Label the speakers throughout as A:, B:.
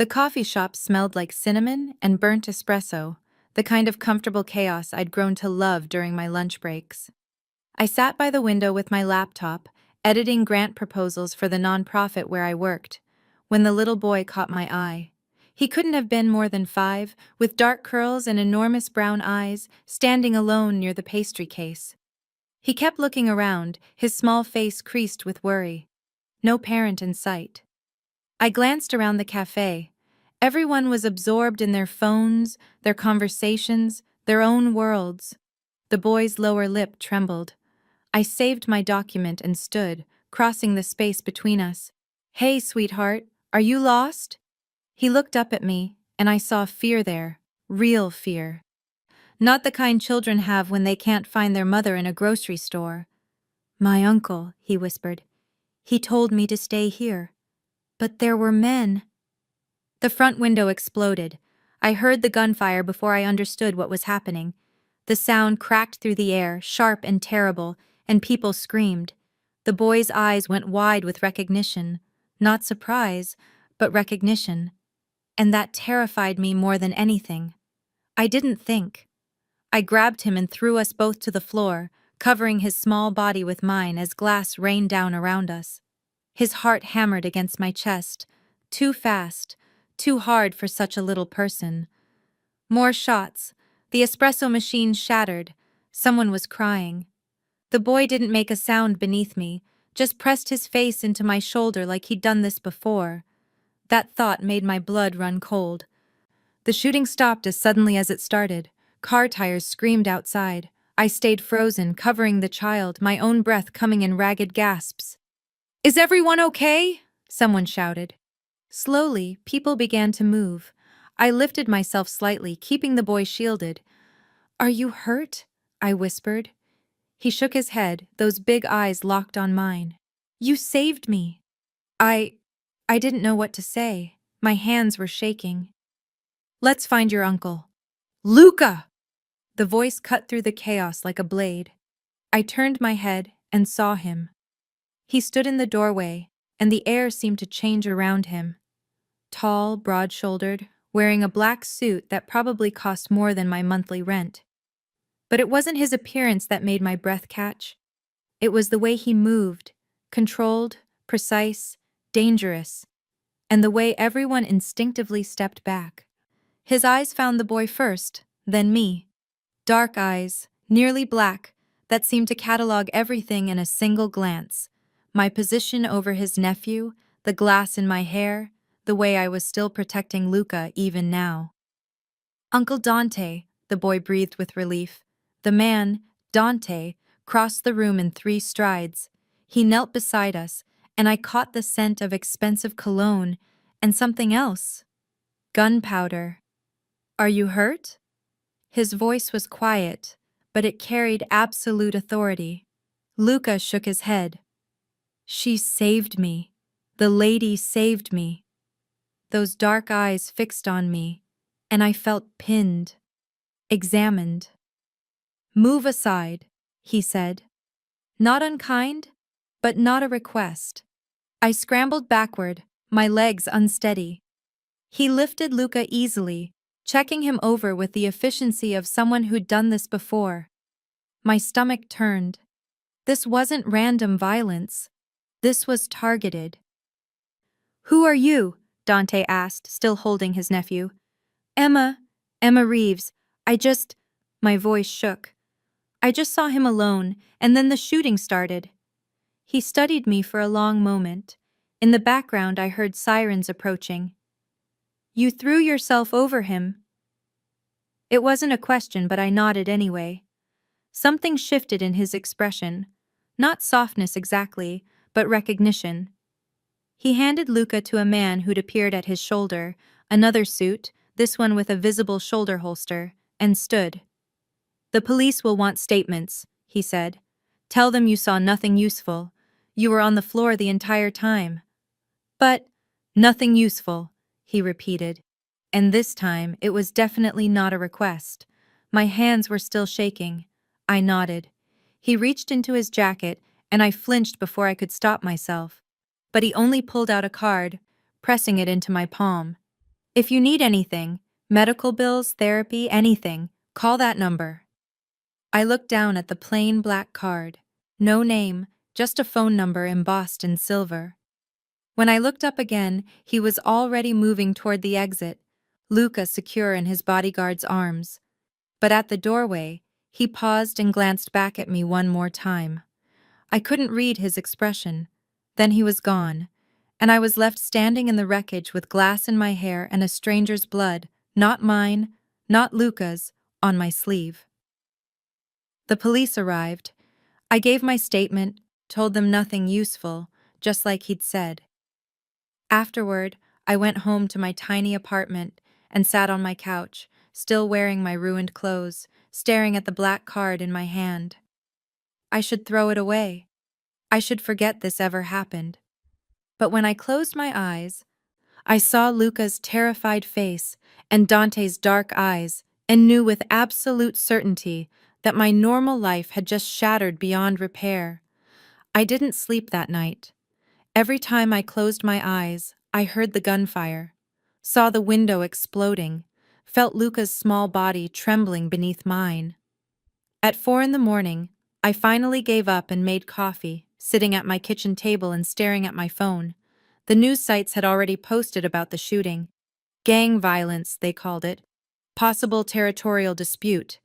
A: The coffee shop smelled like cinnamon and burnt espresso, the kind of comfortable chaos I'd grown to love during my lunch breaks. I sat by the window with my laptop, editing grant proposals for the nonprofit where I worked, when the little boy caught my eye. He couldn't have been more than 5, with dark curls and enormous brown eyes, standing alone near the pastry case. He kept looking around, his small face creased with worry. No parent in sight. I glanced around the cafe. Everyone was absorbed in their phones, their conversations, their own worlds. The boy's lower lip trembled. I saved my document and stood, crossing the space between us. "Hey, sweetheart, are you lost?" He looked up at me, and I saw fear there. Real fear. Not the kind children have when they can't find their mother in a grocery store. "My uncle," he whispered. "He told me to stay here. But there were men." The front window exploded. I heard the gunfire before I understood what was happening. The sound cracked through the air, sharp and terrible, and people screamed. The boy's eyes went wide with recognition. Not surprise, but recognition. And that terrified me more than anything. I didn't think. I grabbed him and threw us both to the floor, covering his small body with mine as glass rained down around us. His heart hammered against my chest, too fast, too hard for such a little person. More shots. The espresso machine shattered. Someone was crying. The boy didn't make a sound beneath me, just pressed his face into my shoulder like he'd done this before. That thought made my blood run cold. The shooting stopped as suddenly as it started. Car tires screamed outside. I stayed frozen, covering the child, my own breath coming in ragged gasps. "Is everyone okay?" someone shouted. Slowly, people began to move. I lifted myself slightly, keeping the boy shielded. "Are you hurt?" I whispered. He shook his head, those big eyes locked on mine. "You saved me." I didn't know what to say. My hands were shaking. "Let's find your uncle." "Luca!" The voice cut through the chaos like a blade. I turned my head and saw him. He stood in the doorway, and the air seemed to change around him. Tall, broad-shouldered, wearing a black suit that probably cost more than my monthly rent. But it wasn't his appearance that made my breath catch. It was the way he moved, controlled, precise, dangerous, and the way everyone instinctively stepped back. His eyes found the boy first, then me. Dark eyes, nearly black, that seemed to catalog everything in a single glance. My position over his nephew, the glass in my hair, the way I was still protecting Luca even now. "Uncle Dante," the boy breathed with relief. The man, Dante, crossed the room in 3 strides. He knelt beside us, and I caught the scent of expensive cologne and something else. Gunpowder. "Are you hurt?" His voice was quiet, but it carried absolute authority. Luca shook his head. "She saved me. The lady saved me." Those dark eyes fixed on me, and I felt pinned, examined. "Move aside," he said. Not unkind, but not a request. I scrambled backward, my legs unsteady. He lifted Luca easily, checking him over with the efficiency of someone who'd done this before. My stomach turned. This wasn't random violence. This was targeted. "Who are you?" Dante asked, still holding his nephew. Emma Reeves. My voice shook. I just saw him alone, and then the shooting started." He studied me for a long moment. In the background, I heard sirens approaching. "You threw yourself over him." It wasn't a question, but I nodded anyway. Something shifted in his expression. Not softness exactly, but recognition. He handed Luca to a man who'd appeared at his shoulder, another suit, this one with a visible shoulder holster, and stood. "The police will want statements," he said. "Tell them you saw nothing useful. You were on the floor the entire time." "But nothing useful," he repeated. And this time, it was definitely not a request. My hands were still shaking. I nodded. He reached into his jacket, and I flinched before I could stop myself. But he only pulled out a card, pressing it into my palm. If you need anything, medical bills, therapy, anything, call that number. I looked down at the plain black card. No name, just a phone number embossed in silver. When I looked up again, he was already moving toward the exit, Luca secure in his bodyguard's arms. But at the doorway, he paused and glanced back at me one more time. I couldn't read his expression. Then he was gone, and I was left standing in the wreckage with glass in my hair and a stranger's blood, not mine, not Luca's, on my sleeve. The police arrived. I gave my statement, told them nothing useful, just like he'd said. Afterward, I went home to my tiny apartment and sat on my couch, still wearing my ruined clothes, staring at the black card in my hand. I should throw it away. I should forget this ever happened. But when I closed my eyes, I saw Luca's terrified face and Dante's dark eyes and knew with absolute certainty that my normal life had just shattered beyond repair. I didn't sleep that night. Every time I closed my eyes, I heard the gunfire, saw the window exploding, felt Luca's small body trembling beneath mine. At 4 in the morning, I finally gave up and made coffee, sitting at my kitchen table and staring at my phone. The news sites had already posted about the shooting. Gang violence, they called it. Possible territorial dispute.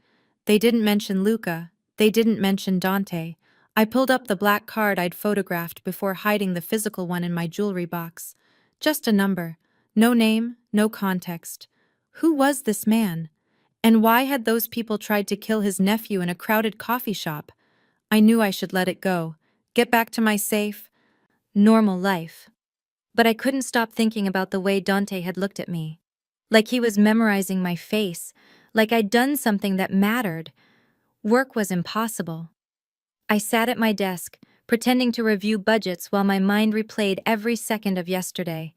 A: They didn't mention Luca. They didn't mention Dante. I pulled up the black card I'd photographed before hiding the physical one in my jewelry box. Just a number. No name, no context. Who was this man? And why had those people tried to kill his nephew in a crowded coffee shop? I knew I should let it go. Get back to my safe, normal life. But I couldn't stop thinking about the way Dante had looked at me. Like he was memorizing my face, like I'd done something that mattered. Work was impossible. I sat at my desk, pretending to review budgets while my mind replayed every second of yesterday.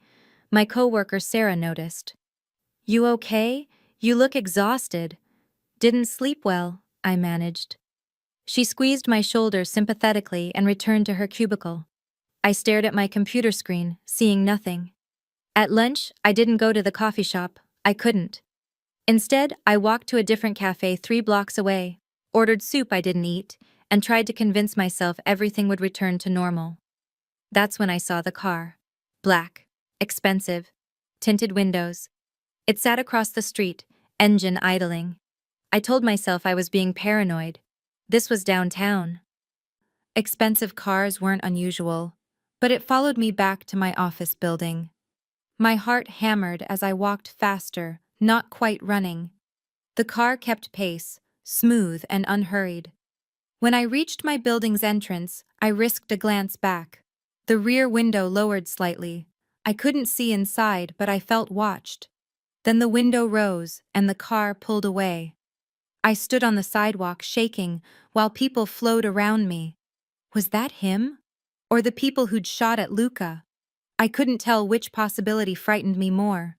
A: My coworker Sarah noticed. "You okay? You look exhausted." "Didn't sleep well," I managed. She squeezed my shoulder sympathetically and returned to her cubicle. I stared at my computer screen, seeing nothing. At lunch, I didn't go to the coffee shop. I couldn't. Instead, I walked to a different cafe 3 blocks away, ordered soup I didn't eat, and tried to convince myself everything would return to normal. That's when I saw the car. Black, expensive, tinted windows. It sat across the street, engine idling. I told myself I was being paranoid. This was downtown. Expensive cars weren't unusual, but it followed me back to my office building. My heart hammered as I walked faster, not quite running. The car kept pace, smooth and unhurried. When I reached my building's entrance, I risked a glance back. The rear window lowered slightly. I couldn't see inside, but I felt watched. Then the window rose, and the car pulled away. I stood on the sidewalk shaking, while people flowed around me. Was that him? Or the people who'd shot at Luca? I couldn't tell which possibility frightened me more.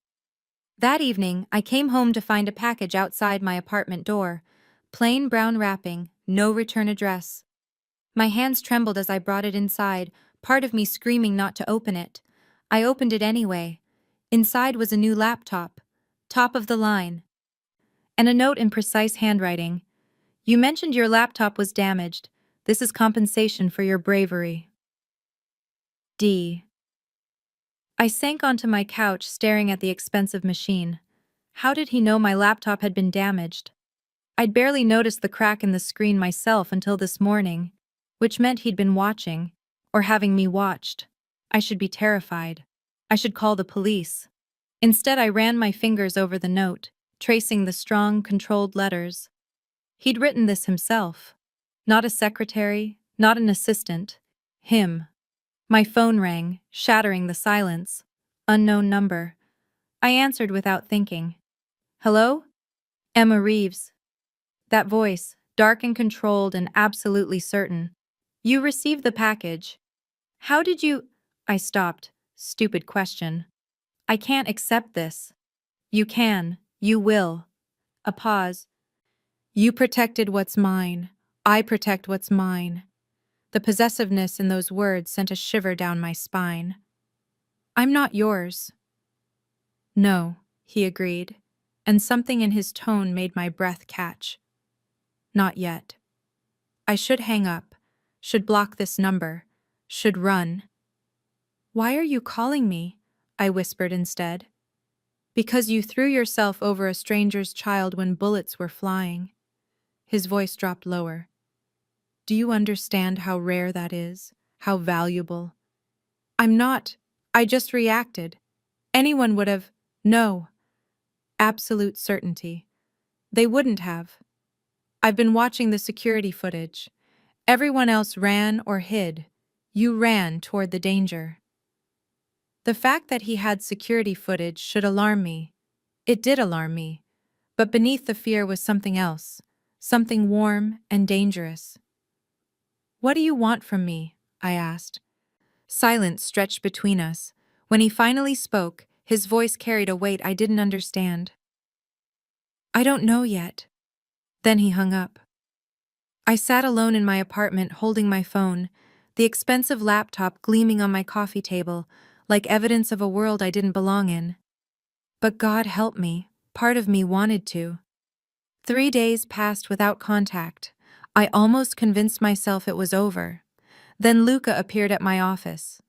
A: That evening, I came home to find a package outside my apartment door. Plain brown wrapping, no return address. My hands trembled as I brought it inside, part of me screaming not to open it. I opened it anyway. Inside was a new laptop, top of the line, and a note in precise handwriting. "You mentioned your laptop was damaged. This is compensation for your bravery. D." I sank onto my couch staring at the expensive machine. How did he know my laptop had been damaged? I'd barely noticed the crack in the screen myself until this morning, which meant he'd been watching, or having me watched. I should be terrified. I should call the police. Instead, I ran my fingers over the note, tracing the strong, controlled letters. He'd written this himself. Not a secretary, not an assistant. Him. My phone rang, shattering the silence. Unknown number. I answered without thinking. "Hello? Emma Reeves." That voice, dark and controlled and absolutely certain. "You received the package. How did you—" I stopped. Stupid question. "I can't accept this." "You can. You will." A pause. "You protected what's mine. I protect what's mine." The possessiveness in those words sent a shiver down my spine. "I'm not yours." "No," he agreed, and something in his tone made my breath catch. Not yet. I should hang up, should block this number, should run. Why are you calling me? I whispered instead. Because you threw yourself over a stranger's child when bullets were flying. His voice dropped lower. Do you understand how rare that is? How valuable? I'm not. I just reacted. Anyone would have. No. Absolute certainty. They wouldn't have. I've been watching the security footage. Everyone else ran or hid. You ran toward the danger. The fact that he had security footage should alarm me. It did alarm me. But beneath the fear was something else. Something warm and dangerous. What do you want from me? I asked. Silence stretched between us. When he finally spoke, his voice carried a weight I didn't understand. I don't know yet. Then he hung up. I sat alone in my apartment holding my phone, the expensive laptop gleaming on my coffee table, like evidence of a world I didn't belong in. But God help me, part of me wanted to. 3 days passed without contact. I almost convinced myself it was over. Then Luca appeared at my office.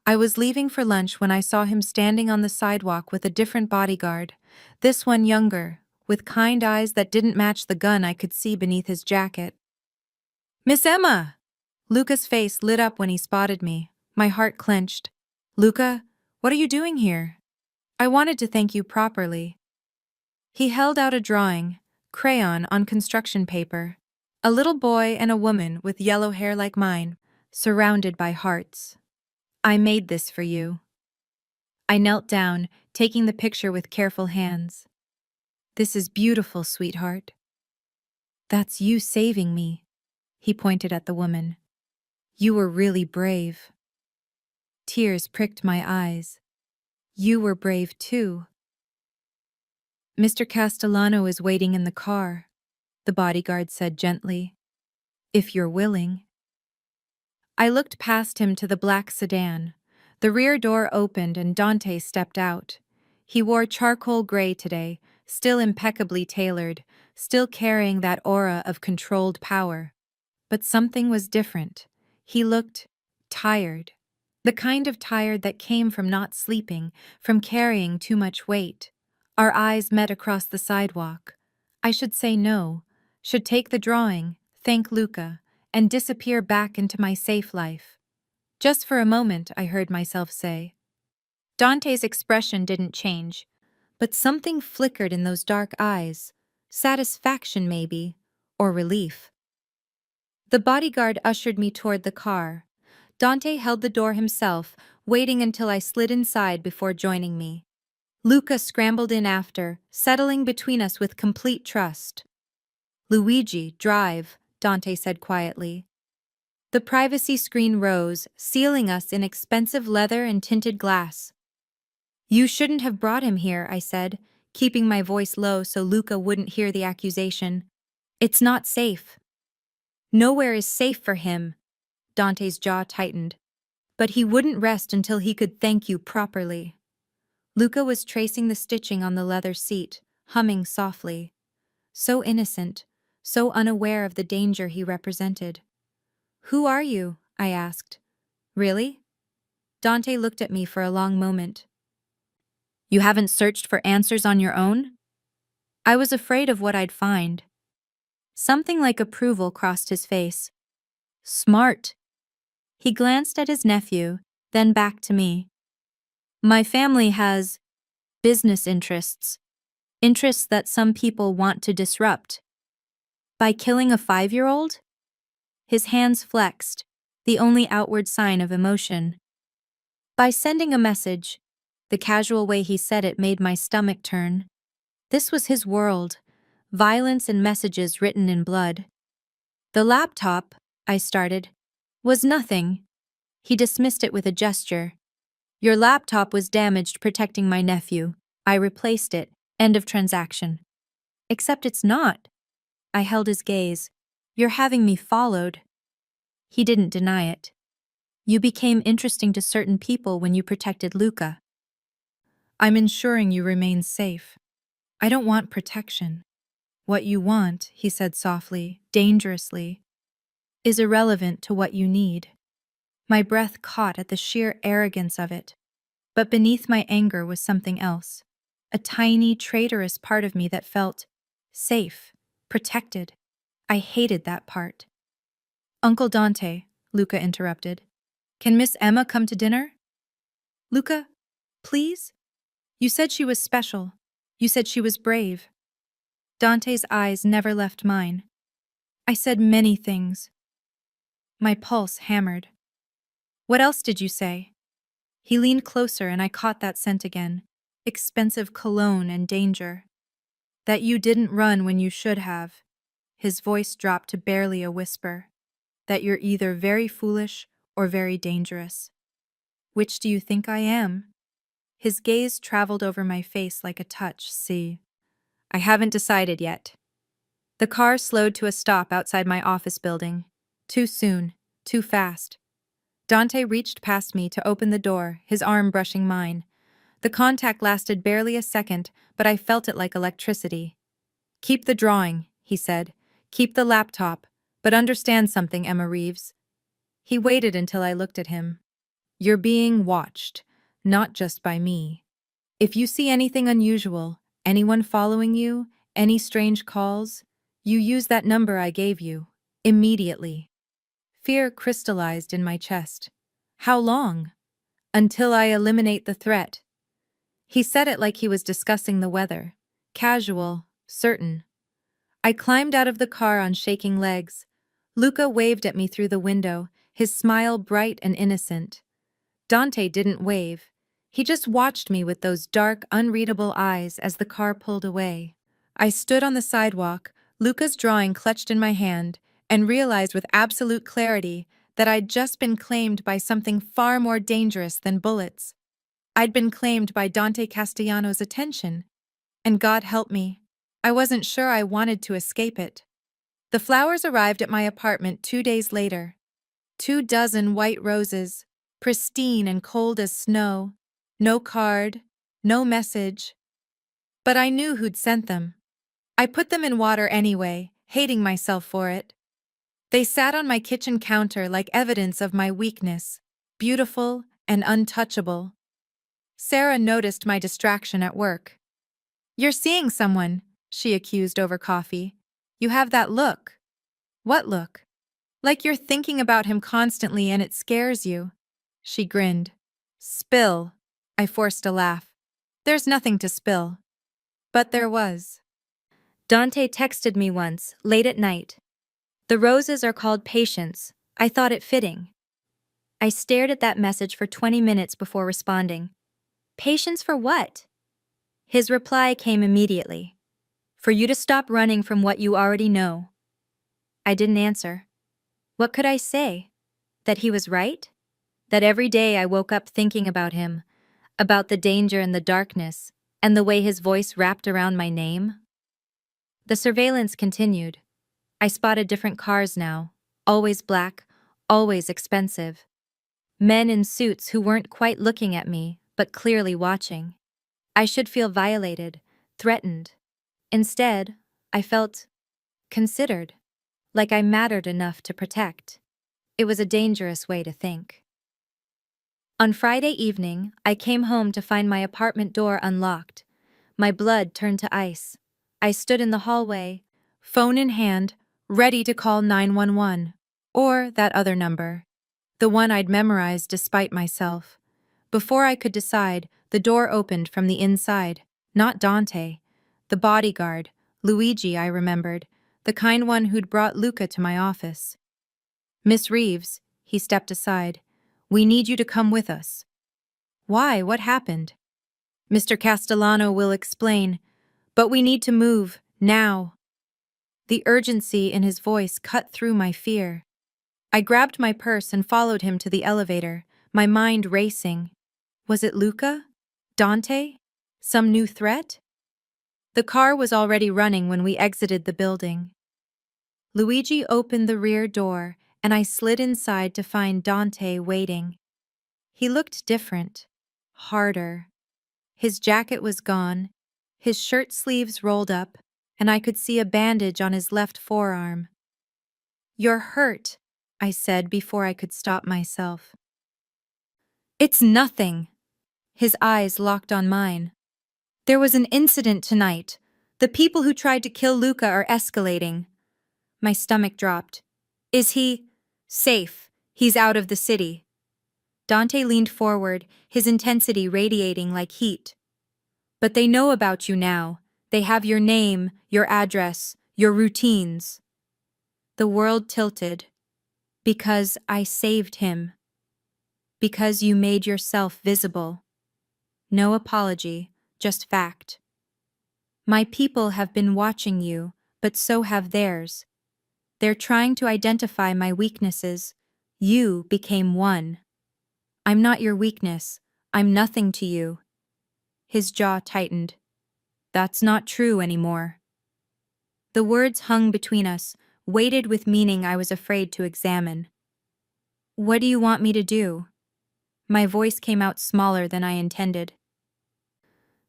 A: I was leaving for lunch when I saw him standing on the sidewalk with a different bodyguard, this one younger, with kind eyes that didn't match the gun I could see beneath his jacket. Miss Emma! Luca's face lit up when he spotted me. My heart clenched. Luca, what are you doing here? I wanted to thank you properly. He held out a drawing, crayon on construction paper. A little boy and a woman with yellow hair like mine, surrounded by hearts. I made this for you. I knelt down, taking the picture with careful hands. This is beautiful, sweetheart. That's you saving me. He pointed at the woman. You were really brave. Tears pricked my eyes. You were brave too. Mr. Castellano is waiting in the car, the bodyguard said gently. If you're willing. I looked past him to the black sedan. The rear door opened and Dante stepped out. He wore charcoal gray today, still impeccably tailored, still carrying that aura of controlled power. But something was different. He looked tired. The kind of tired that came from not sleeping, from carrying too much weight. Our eyes met across the sidewalk. I should say no, should take the drawing, thank Luca, and disappear back into my safe life. Just for a moment, I heard myself say. Dante's expression didn't change, but something flickered in those dark eyes. Satisfaction, maybe, or relief. The bodyguard ushered me toward the car. Dante held the door himself, waiting until I slid inside before joining me. Luca scrambled in after, settling between us with complete trust. Luigi, drive, Dante said quietly. The privacy screen rose, sealing us in expensive leather and tinted glass. You shouldn't have brought him here, I said, keeping my voice low so Luca wouldn't hear the accusation. It's not safe. Nowhere is safe for him. Dante's jaw tightened. But he wouldn't rest until he could thank you properly. Luca was tracing the stitching on the leather seat, humming softly. So innocent, so unaware of the danger he represented. Who are you? I asked. Really? Dante looked at me for a long moment. You haven't searched for answers on your own? I was afraid of what I'd find. Something like approval crossed his face. Smart. He glanced at his nephew, then back to me. My family has business interests. Interests that some people want to disrupt. By killing a 5-year-old? His hands flexed, the only outward sign of emotion. By sending a message. The casual way he said it made my stomach turn. This was his world. Violence and messages written in blood. The laptop, I started, was nothing. He dismissed it with a gesture. Your laptop was damaged protecting my nephew. I replaced it. End of transaction. Except it's not. I held his gaze. You're having me followed. He didn't deny it. You became interesting to certain people when you protected Luca. I'm ensuring you remain safe. I don't want protection. What you want, he said softly, dangerously, is irrelevant to what you need. My breath caught at the sheer arrogance of it. But beneath my anger was something else. A tiny, traitorous part of me that felt safe, protected. I hated that part. Uncle Dante, Luca interrupted. Can Miss Emma come to dinner? Luca, please? You said she was special. You said she was brave. Dante's eyes never left mine. I said many things. My pulse hammered. What else did you say? He leaned closer and I caught that scent again. Expensive cologne and danger. That you didn't run when you should have. His voice dropped to barely a whisper. That you're either very foolish or very dangerous. Which do you think I am? His gaze traveled over my face like a touch. See, I haven't decided yet. The car slowed to a stop outside my office building. Too soon, too fast. Dante reached past me to open the door, his arm brushing mine. The contact lasted barely a second, but I felt it like electricity. Keep the drawing, he said. Keep the laptop, but understand something, Emma Reeves. He waited until I looked at him. You're being watched, not just by me. If you see anything unusual, anyone following you, any strange calls, you use that number I gave you. Immediately. Fear crystallized in my chest. How long? Until I eliminate the threat. He said it like he was discussing the weather. Casual, certain. I climbed out of the car on shaking legs. Luca waved at me through the window, his smile bright and innocent. Dante didn't wave. He just watched me with those dark, unreadable eyes as the car pulled away. I stood on the sidewalk, Luca's drawing clutched in my hand, and realized with absolute clarity that I'd just been claimed by something far more dangerous than bullets. I'd been claimed by Dante Castellano's attention. And God help me, I wasn't sure I wanted to escape it. The flowers arrived at my apartment 2 days later. 24 white roses, pristine and cold as snow. No card, no message. But I knew who'd sent them. I put them in water anyway, hating myself for it. They sat on my kitchen counter like evidence of my weakness, beautiful and untouchable. Sarah noticed my distraction at work. You're seeing someone, she accused over coffee. You have that look. What look? Like you're thinking about him constantly and it scares you. She grinned. Spill. I forced a laugh. There's nothing to spill. But there was. Dante texted me once, late at night. The roses are called patience. I thought it fitting. I stared at that message for 20 minutes before responding. Patience for what? His reply came immediately. For you to stop running from what you already know. I didn't answer. What could I say? That he was right? That every day I woke up thinking about him, about the danger and the darkness, and the way his voice wrapped around my name? The surveillance continued. I spotted different cars now, always black, always expensive. Men in suits who weren't quite looking at me, but clearly watching. I should feel violated, threatened. Instead, I felt considered, like I mattered enough to protect. It was a dangerous way to think. On Friday evening, I came home to find my apartment door unlocked. My blood turned to ice. I stood in the hallway, phone in hand, ready to call 911. Or that other number. The one I'd memorized despite myself. Before I could decide, the door opened from the inside. Not Dante. The bodyguard, Luigi, I remembered. The kind one who'd brought Luca to my office. Miss Reeves, he stepped aside. We need you to come with us. Why? What happened? Mr. Castellano will explain, but we need to move, now. The urgency in his voice cut through my fear. I grabbed my purse and followed him to the elevator, my mind racing. Was it Luca? Dante? Some new threat? The car was already running when we exited the building. Luigi opened the rear door, and I slid inside to find Dante waiting. He looked different, harder. His jacket was gone, his shirt sleeves rolled up, and I could see a bandage on his left forearm. "You're hurt," I said before I could stop myself. "It's nothing." His eyes locked on mine. "There was an incident tonight. The people who tried to kill Luca are escalating." My stomach dropped. "Is he safe? He's out of the city." Dante leaned forward, his intensity radiating like heat. "But they know about you now. They have your name, your address, your routines." The world tilted. "Because I saved him. Because you made yourself visible." No apology, just fact. "My people have been watching you, but so have theirs. They're trying to identify my weaknesses. You became one." "I'm not your weakness. I'm nothing to you." His jaw tightened. "That's not true anymore." The words hung between us, weighted with meaning I was afraid to examine. "What do you want me to do?" My voice came out smaller than I intended.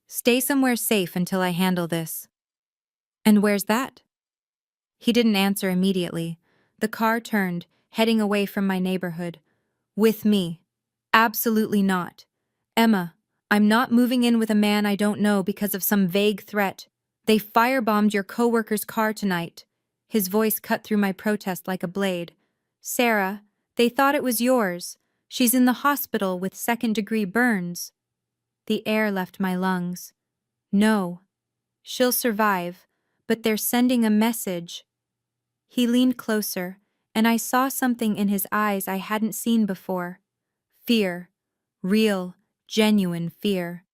A: "Stay somewhere safe until I handle this." "And where's that?" He didn't answer immediately. The car turned, heading away from my neighborhood. "With me." "Absolutely not. Emma, I'm not moving in with a man I don't know because of some vague threat. They firebombed your coworker's car tonight." His voice cut through my protest like a blade. "Sarah, they thought it was yours. She's in the hospital with second-degree burns." The air left my lungs. "No. She'll survive, but they're sending a message." He leaned closer, and I saw something in his eyes I hadn't seen before. Fear. Real, genuine fear.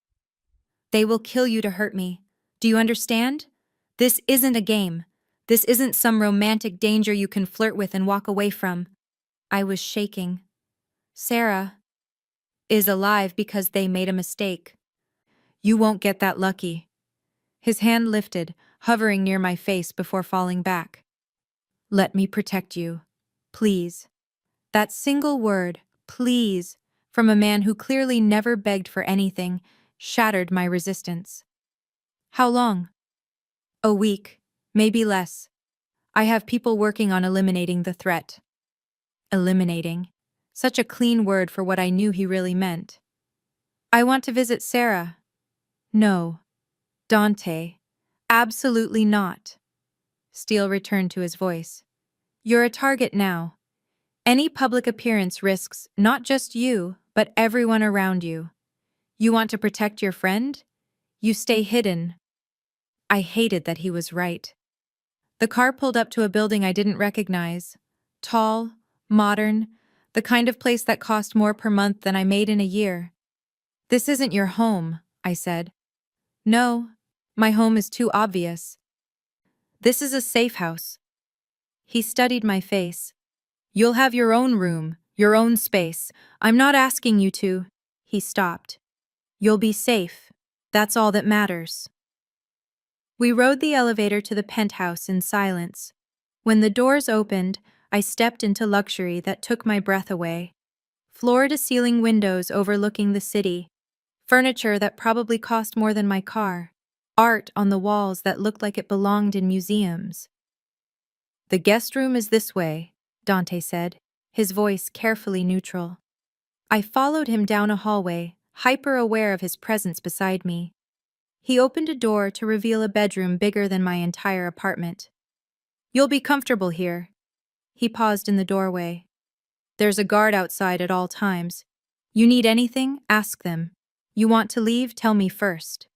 A: "They will kill you to hurt me. Do you understand? This isn't a game. This isn't some romantic danger you can flirt with and walk away from." I was shaking. "Sarah is alive because they made a mistake. You won't get that lucky." His hand lifted, hovering near my face before falling back. "Let me protect you. Please." That single word, "please," from a man who clearly never begged for anything, shattered my resistance. "How long?" "A week, maybe less. I have people working on eliminating the threat." Eliminating. Such a clean word for what I knew he really meant. "I want to visit Sarah." "No. Dante. Absolutely not." Steele returned to his voice. "You're a target now. Any public appearance risks not just you, but everyone around you. You want to protect your friend? You stay hidden." I hated that he was right. The car pulled up to a building I didn't recognize. Tall, modern, the kind of place that cost more per month than I made in a year. "This isn't your home," I said. "No, my home is too obvious. This is a safe house." He studied my face. "You'll have your own room, your own space. I'm not asking you to." He stopped. "You'll be safe. That's all that matters." We rode the elevator to the penthouse in silence. When the doors opened, I stepped into luxury that took my breath away. Floor-to-ceiling windows overlooking the city. Furniture that probably cost more than my car. Art on the walls that looked like it belonged in museums. "The guest room is this way," Dante said, his voice carefully neutral. I followed him down a hallway, hyper-aware of his presence beside me. He opened a door to reveal a bedroom bigger than my entire apartment. "You'll be comfortable here." He paused in the doorway. "There's a guard outside at all times. You need anything, ask them. You want to leave, tell me first."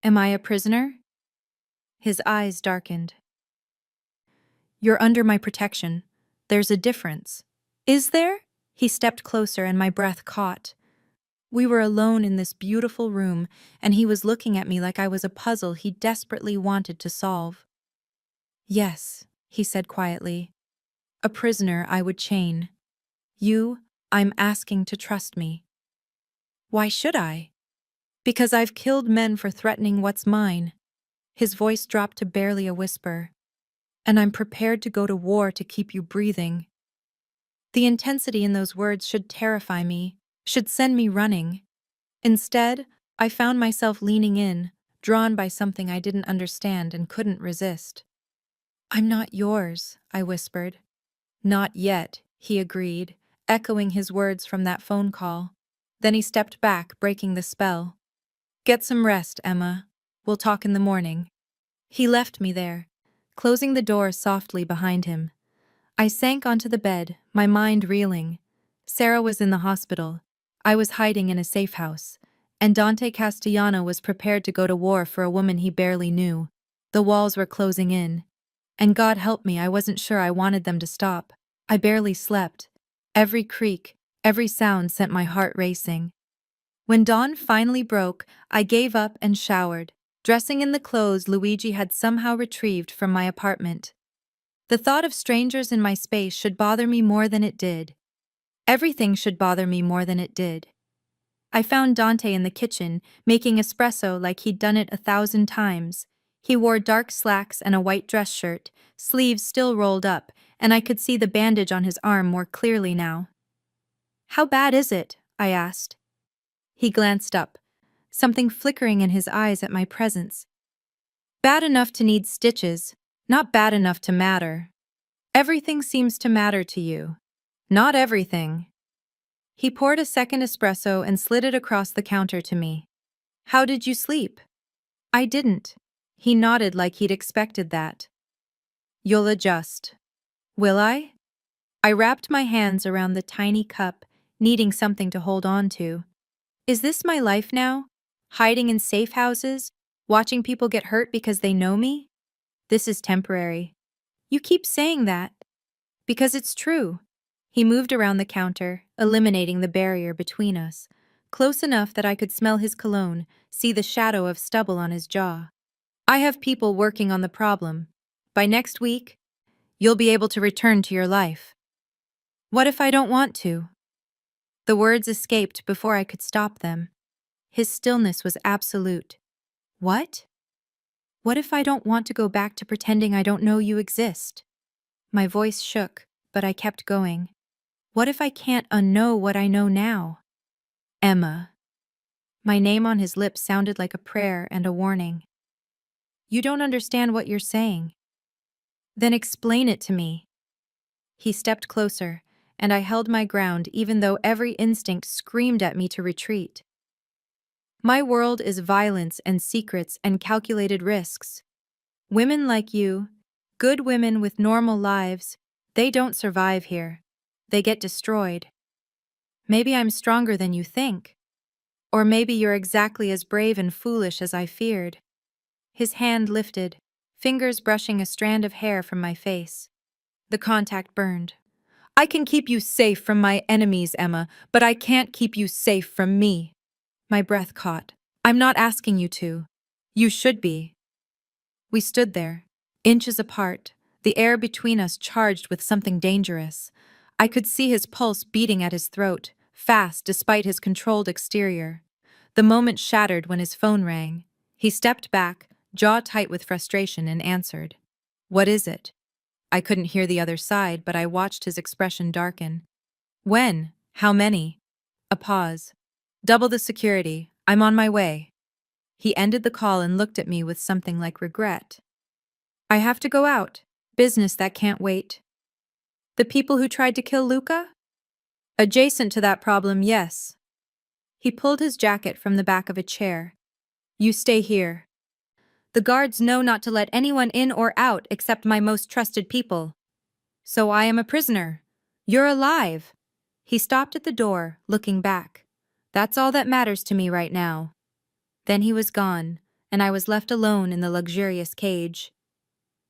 A: "Am I a prisoner?" His eyes darkened. "You're under my protection. There's a difference." "Is there?" He stepped closer and my breath caught. We were alone in this beautiful room, and he was looking at me like I was a puzzle he desperately wanted to solve. "Yes," he said quietly. "A prisoner I would chain. You, I'm asking to trust me." "Why should I?" "Because I've killed men for threatening what's mine." His voice dropped to barely a whisper. "And I'm prepared to go to war to keep you breathing." The intensity in those words should terrify me, should send me running. Instead, I found myself leaning in, drawn by something I didn't understand and couldn't resist. "I'm not yours," I whispered. "Not yet," he agreed, echoing his words from that phone call. Then he stepped back, breaking the spell. "Get some rest, Emma. We'll talk in the morning." He left me there, closing the door softly behind him. I sank onto the bed, my mind reeling. Sarah was in the hospital. I was hiding in a safe house. And Dante Castellano was prepared to go to war for a woman he barely knew. The walls were closing in. And God help me, I wasn't sure I wanted them to stop. I barely slept. Every creak, every sound sent my heart racing. When dawn finally broke, I gave up and showered, dressing in the clothes Luigi had somehow retrieved from my apartment. The thought of strangers in my space should bother me more than it did. Everything should bother me more than it did. I found Dante in the kitchen, making espresso like he'd done it 1,000 times. He wore dark slacks and a white dress shirt, sleeves still rolled up, and I could see the bandage on his arm more clearly now. "How bad is it?" I asked. He glanced up, something flickering in his eyes at my presence. "Bad enough to need stitches, not bad enough to matter. Everything seems to matter to you." "Not everything." He poured a second espresso and slid it across the counter to me. "How did you sleep?" "I didn't." He nodded like he'd expected that. "You'll adjust." "Will I?" I wrapped my hands around the tiny cup, needing something to hold on to. Is this my life now? Hiding in safe houses? Watching people get hurt because they know me? This is temporary. You keep saying that. Because it's true. He moved around the counter, eliminating the barrier between us, close enough that I could smell his cologne, see the shadow of stubble on his jaw. "I have people working on the problem. By next week, you'll be able to return to your life." "What if I don't want to?" The words escaped before I could stop them. His stillness was absolute. "What?" "What if I don't want to go back to pretending I don't know you exist?" My voice shook, but I kept going. "What if I can't unknow what I know now?" "Emma." My name on his lips sounded like a prayer and a warning. "You don't understand what you're saying." "Then explain it to me." He stepped closer, and I held my ground even though every instinct screamed at me to retreat. "My world is violence and secrets and calculated risks. Women like you, good women with normal lives, they don't survive here. They get destroyed. Maybe I'm stronger than you think. Or maybe you're exactly as brave and foolish as I feared." His hand lifted, fingers brushing a strand of hair from my face. The contact burned. "I can keep you safe from my enemies, Emma, but I can't keep you safe from me." My breath caught. "I'm not asking you to. You should be." We stood there, inches apart, the air between us charged with something dangerous. I could see his pulse beating at his throat, fast despite his controlled exterior. The moment shattered when his phone rang. He stepped back, jaw tight with frustration, and answered. "What is it?" I couldn't hear the other side, but I watched his expression darken. "When? How many?" A pause. "Double the security. I'm on my way." He ended the call and looked at me with something like regret. "I have to go out. Business that can't wait." "The people who tried to kill Luca?" "Adjacent to that problem, yes." He pulled his jacket from the back of a chair. "You stay here. The guards know not to let anyone in or out except my most trusted people. So I am a prisoner. You're alive." He stopped at the door, looking back. "That's all that matters to me right now." Then he was gone, and I was left alone in the luxurious cage.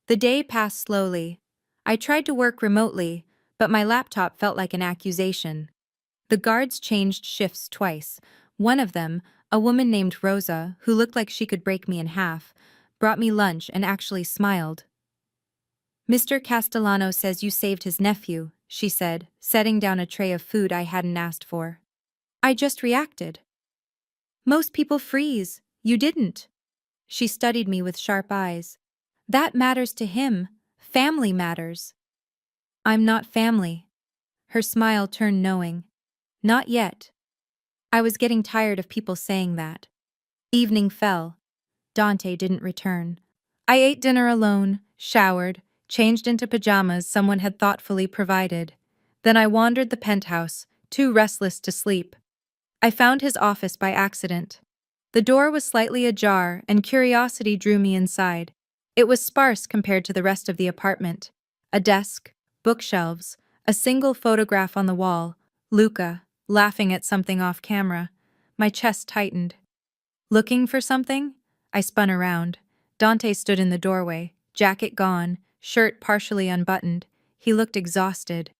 A: The day passed slowly. I tried to work remotely, but my laptop felt like an accusation. The guards changed shifts twice. One of them, a woman named Rosa, who looked like she could break me in half, brought me lunch and actually smiled. "Mr. Castellano says you saved his nephew," she said, setting down a tray of food I hadn't asked for. I just reacted. "Most people freeze. You didn't." She studied me with sharp eyes. "That matters to him. Family matters." "I'm not family." Her smile turned knowing. "Not yet." I was getting tired of people saying that. Evening fell. Dante didn't return. I ate dinner alone, showered, changed into pajamas someone had thoughtfully provided. Then I wandered the penthouse, too restless to sleep. I found his office by accident. The door was slightly ajar, and curiosity drew me inside. It was sparse compared to the rest of the apartment. A desk, bookshelves, a single photograph on the wall, Luca, laughing at something off camera. My chest tightened. Looking for something? I spun around. Dante stood in the doorway, jacket gone, shirt partially unbuttoned. He looked exhausted.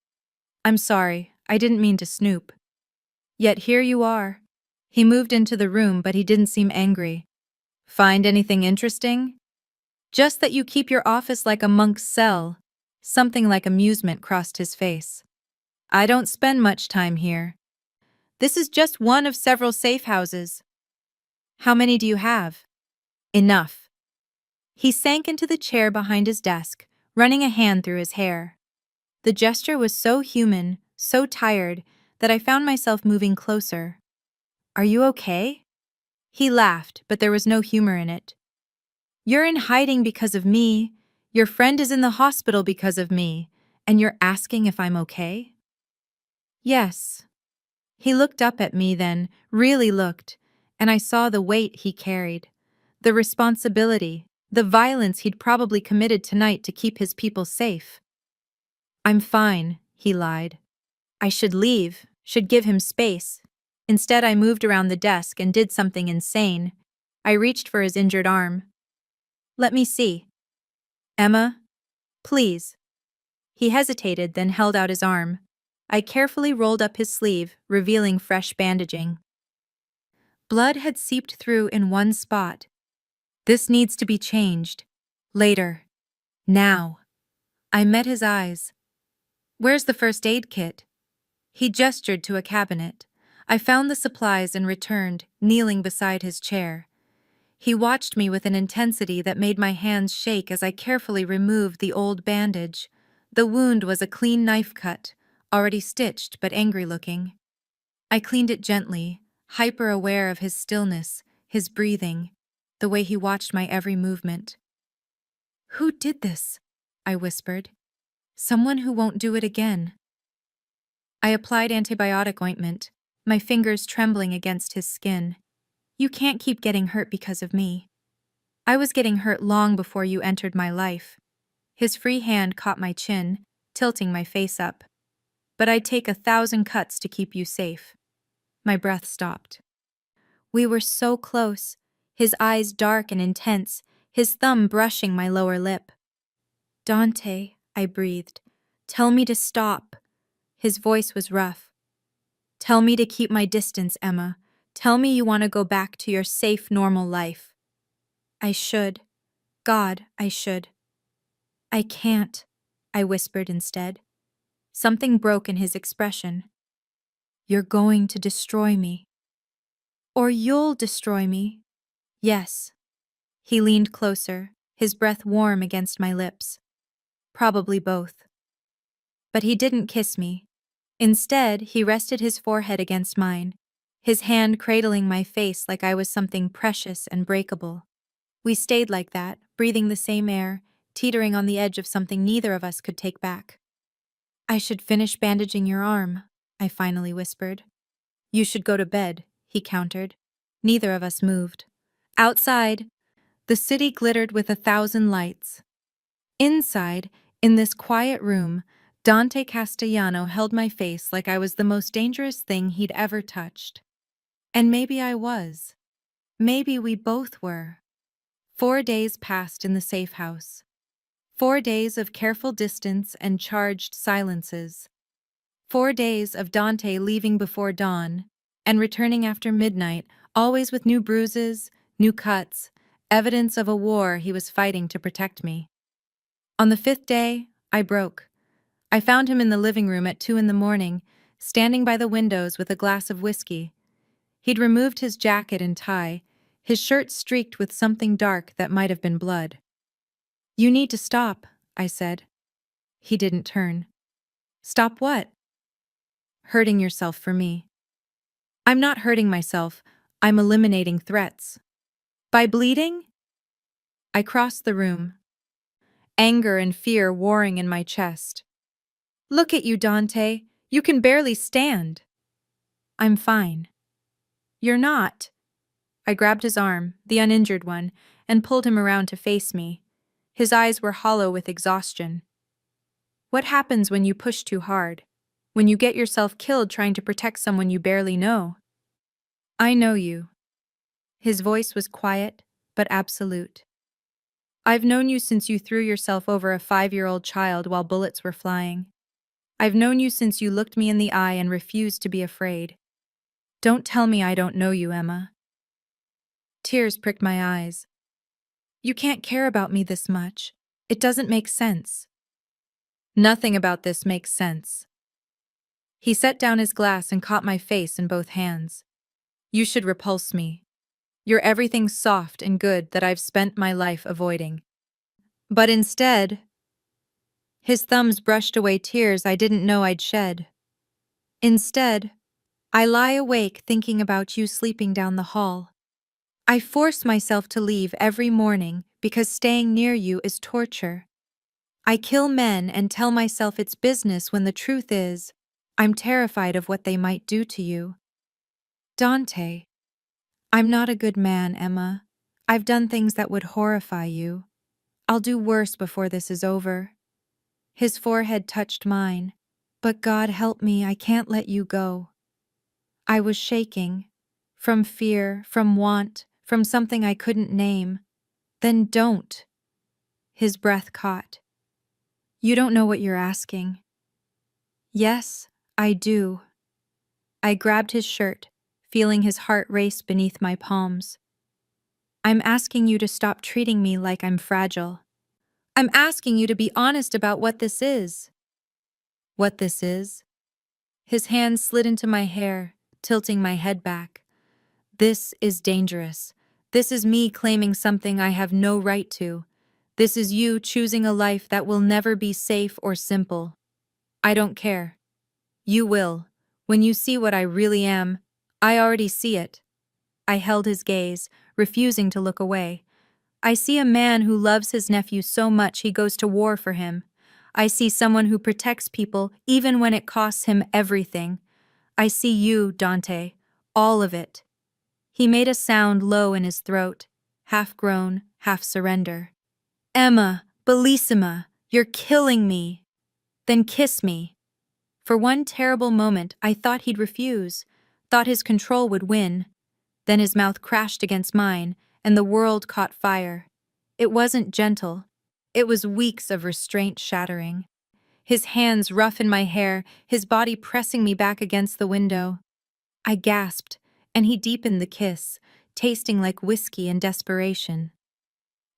A: I'm sorry, I didn't mean to snoop. Yet here you are. He moved into the room, but he didn't seem angry. Find anything interesting? Just that you keep your office like a monk's cell. Something like amusement crossed his face. I don't spend much time here. This is just one of several safe houses. How many do you have? Enough. He sank into the chair behind his desk, running a hand through his hair. The gesture was so human, so tired, that I found myself moving closer. Are you okay? He laughed, but there was no humor in it. You're in hiding because of me, your friend is in the hospital because of me, and you're asking if I'm okay? Yes. He looked up at me then, really looked, and I saw the weight he carried. The responsibility, the violence he'd probably committed tonight to keep his people safe. I'm fine, he lied. I should leave, should give him space. Instead, I moved around the desk and did something insane. I reached for his injured arm. Let me see. Emma, please. He hesitated, then held out his arm. I carefully rolled up his sleeve, revealing fresh bandaging. Blood had seeped through in one spot. This needs to be changed. Later. Now. I met his eyes. Where's the first aid kit? He gestured to a cabinet. I found the supplies and returned, kneeling beside his chair. He watched me with an intensity that made my hands shake as I carefully removed the old bandage. The wound was a clean knife cut, already stitched but angry-looking. I cleaned it gently, hyper-aware of his stillness, his breathing, the way he watched my every movement. Who did this? I whispered. Someone who won't do it again. I applied antibiotic ointment, my fingers trembling against his skin. You can't keep getting hurt because of me. I was getting hurt long before you entered my life. His free hand caught my chin, tilting my face up. But I'd take 1,000 cuts to keep you safe. My breath stopped. We were so close, his eyes dark and intense, his thumb brushing my lower lip. Dante, I breathed. Tell me to stop. His voice was rough. Tell me to keep my distance, Emma. Tell me you want to go back to your safe, normal life. I should. God, I should. I can't, I whispered instead. Something broke in his expression. You're going to destroy me. Or you'll destroy me. Yes. He leaned closer, his breath warm against my lips. Probably both. But he didn't kiss me. Instead, he rested his forehead against mine, his hand cradling my face like I was something precious and breakable. We stayed like that, breathing the same air, teetering on the edge of something neither of us could take back. I should finish bandaging your arm, I finally whispered. You should go to bed, he countered. Neither of us moved. Outside, the city glittered with 1,000 lights. Inside, in this quiet room, Dante Castellano held my face like I was the most dangerous thing he'd ever touched. And maybe I was. Maybe we both were. 4 days passed in the safe house. 4 days of careful distance and charged silences. 4 days of Dante leaving before dawn and returning after midnight, always with new bruises, new cuts, evidence of a war he was fighting to protect me. On the 5th day, I broke. I found him in the living room at 2 a.m, standing by the windows with a glass of whiskey. He'd removed his jacket and tie, his shirt streaked with something dark that might have been blood. You need to stop, I said. He didn't turn. Stop what? Hurting yourself for me. I'm not hurting myself, I'm eliminating threats. By bleeding? I crossed the room, anger and fear warring in my chest. Look at you, Dante. You can barely stand. I'm fine. You're not. I grabbed his arm, the uninjured one, and pulled him around to face me. His eyes were hollow with exhaustion. What happens when you push too hard? When you get yourself killed trying to protect someone you barely know? I know you. His voice was quiet, but absolute. I've known you since you threw yourself over a 5-year-old child while bullets were flying. I've known you since you looked me in the eye and refused to be afraid. Don't tell me I don't know you, Emma. Tears pricked my eyes. You can't care about me this much. It doesn't make sense. Nothing about this makes sense. He set down his glass and caught my face in both hands. You should repulse me. You're everything soft and good that I've spent my life avoiding. But instead, his thumbs brushed away tears I didn't know I'd shed. Instead, I lie awake thinking about you sleeping down the hall. I force myself to leave every morning because staying near you is torture. I kill men and tell myself it's business when the truth is, I'm terrified of what they might do to you. Dante, I'm not a good man, Emma. I've done things that would horrify you. I'll do worse before this is over. His forehead touched mine. But God help me, I can't let you go. I was shaking. From fear, from want, from something I couldn't name. Then don't. His breath caught. You don't know what you're asking. Yes, I do. I grabbed his shirt, feeling his heart race beneath my palms. I'm asking you to stop treating me like I'm fragile. I'm asking you to be honest about what this is. What this is? His hand slid into my hair, tilting my head back. This is dangerous. This is me claiming something I have no right to. This is you choosing a life that will never be safe or simple. I don't care. You will. When you see what I really am, I already see it. I held his gaze, refusing to look away. I see a man who loves his nephew so much he goes to war for him. I see someone who protects people even when it costs him everything. I see you, Dante. All of it. He made a sound low in his throat, half groan, half surrender. Emma, bellissima, you're killing me. Then kiss me. For one terrible moment, I thought he'd refuse, thought his control would win. Then his mouth crashed against mine, and the world caught fire. It wasn't gentle. It was weeks of restraint shattering. His hands rough in my hair, his body pressing me back against the window. I gasped, and he deepened the kiss, tasting like whiskey in desperation.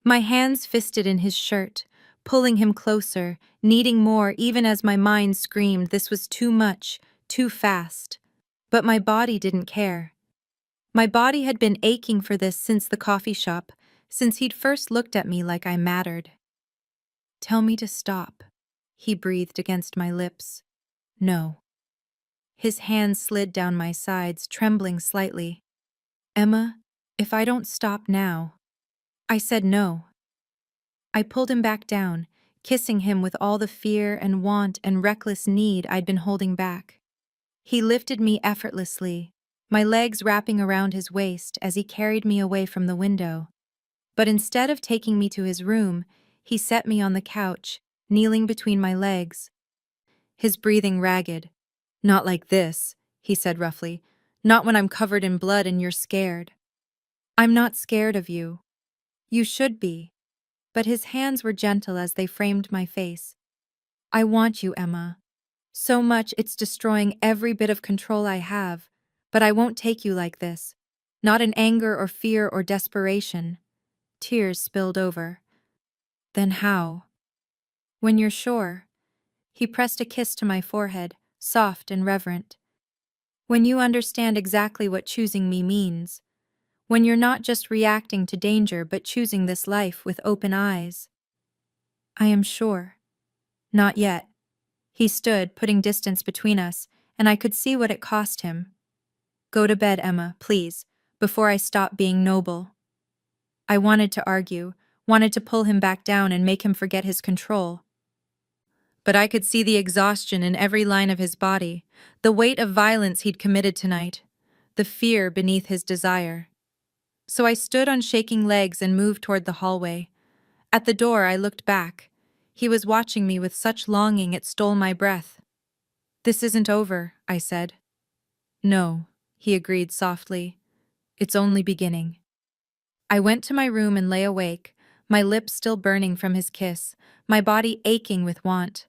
A: My hands fisted in his shirt, pulling him closer, needing more even as my mind screamed this was too much, too fast. But my body didn't care. My body had been aching for this since the coffee shop, since he'd first looked at me like I mattered. Tell me to stop, he breathed against my lips. No. His hand slid down my sides, trembling slightly. Emma, if I don't stop now. I said no. I pulled him back down, kissing him with all the fear and want and reckless need I'd been holding back. He lifted me effortlessly, my legs wrapping around his waist as he carried me away from the window. But instead of taking me to his room, he set me on the couch, kneeling between my legs. His breathing ragged. Not like this, he said roughly. Not when I'm covered in blood and you're scared. I'm not scared of you. You should be. But his hands were gentle as they framed my face. I want you, Emma. So much it's destroying every bit of control I have. But I won't take you like this. Not in anger or fear or desperation. Tears spilled over. Then how? When you're sure. He pressed a kiss to my forehead, soft and reverent. When you understand exactly what choosing me means. When you're not just reacting to danger but choosing this life with open eyes. I am sure. Not yet. He stood, putting distance between us, and I could see what it cost him. Go to bed, Emma, please, before I stop being noble. I wanted to argue, wanted to pull him back down and make him forget his control. But I could see the exhaustion in every line of his body, the weight of violence he'd committed tonight, the fear beneath his desire. So I stood on shaking legs and moved toward the hallway. At the door, I looked back. He was watching me with such longing it stole my breath. "This isn't over," I said. "No," he agreed softly. "It's only beginning." I went to my room and lay awake, my lips still burning from his kiss, my body aching with want.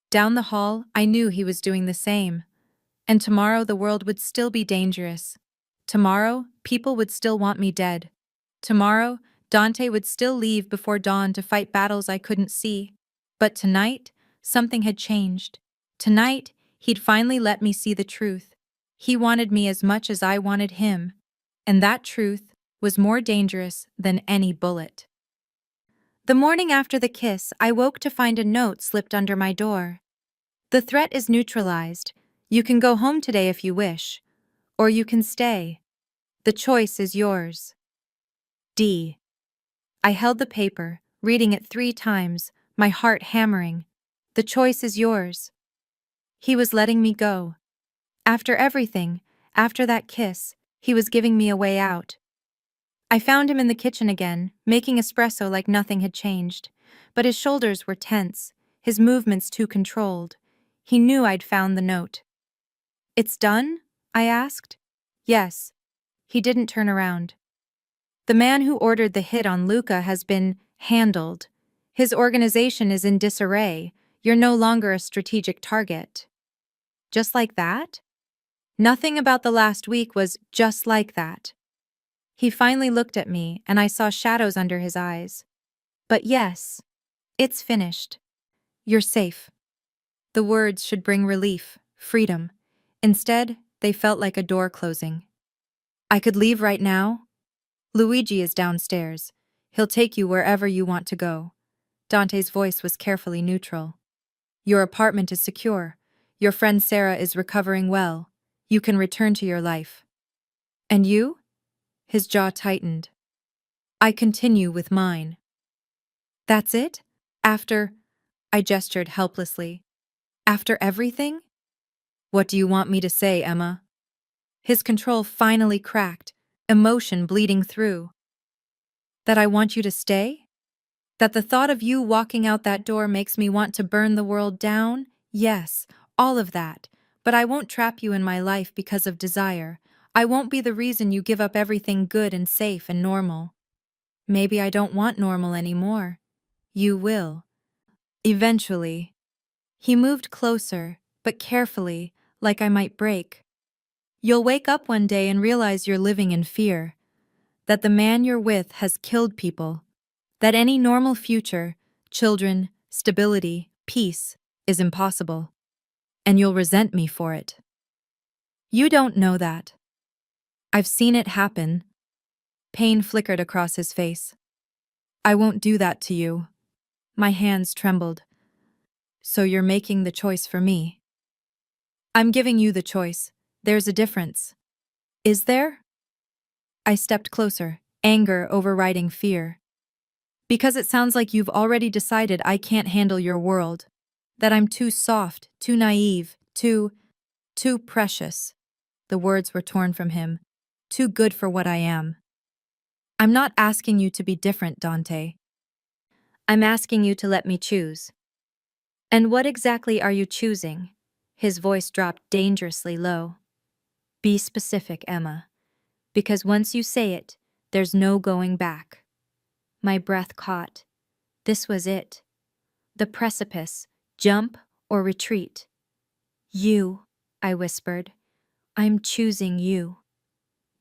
A: Down the hall, I knew he was doing the same. And tomorrow the world would still be dangerous. Tomorrow, people would still want me dead. Tomorrow, Dante would still leave before dawn to fight battles I couldn't see. But tonight, something had changed. Tonight, he'd finally let me see the truth. He wanted me as much as I wanted him. And that truth was more dangerous than any bullet. The morning after the kiss, I woke to find a note slipped under my door. "The threat is neutralized. You can go home today if you wish. Or you can stay. The choice is yours. D." I held the paper, reading it 3 times, my heart hammering. The choice is yours. He was letting me go. After everything, after that kiss, he was giving me a way out. I found him in the kitchen again, making espresso like nothing had changed. But his shoulders were tense, his movements too controlled. He knew I'd found the note. "It's done?" I asked. "Yes." He didn't turn around. "The man who ordered the hit on Luca has been handled. His organization is in disarray. You're no longer a strategic target." Just like that? Nothing about the last week was just like that. He finally looked at me, and I saw shadows under his eyes. "But yes, it's finished. You're safe." The words should bring relief, freedom. Instead, they felt like a door closing. "I could leave right now?" "Luigi is downstairs. He'll take you wherever you want to go." Dante's voice was carefully neutral. "Your apartment is secure. Your friend Sarah is recovering well. You can return to your life." "And you?" His jaw tightened. "I continue with mine." "That's it? After—" I gestured helplessly. "After everything?" "What do you want me to say, Emma?" His control finally cracked, emotion bleeding through. "That I want you to stay? That the thought of you walking out that door makes me want to burn the world down? Yes, all of that. But I won't trap you in my life because of desire. I won't be the reason you give up everything good and safe and normal. Maybe I don't want normal anymore. You will. Eventually." He moved closer, but carefully, like I might break. "You'll wake up one day and realize you're living in fear. That the man you're with has killed people. That any normal future, children, stability, peace, is impossible. And you'll resent me for it. You don't know that. I've seen it happen." Pain flickered across his face. "I won't do that to you." My hands trembled. "So you're making the choice for me?" "I'm giving you the choice. There's a difference." "Is there?" I stepped closer, anger overriding fear. "Because it sounds like you've already decided I can't handle your world. That I'm too soft, too naive, too precious." The words were torn from him. "Too good for what I am." "I'm not asking you to be different, Dante. I'm asking you to let me choose." "And what exactly are you choosing?" His voice dropped dangerously low. "Be specific, Emma. Because once you say it, there's no going back." My breath caught. This was it. The precipice, jump or retreat. "You," I whispered. "I'm choosing you."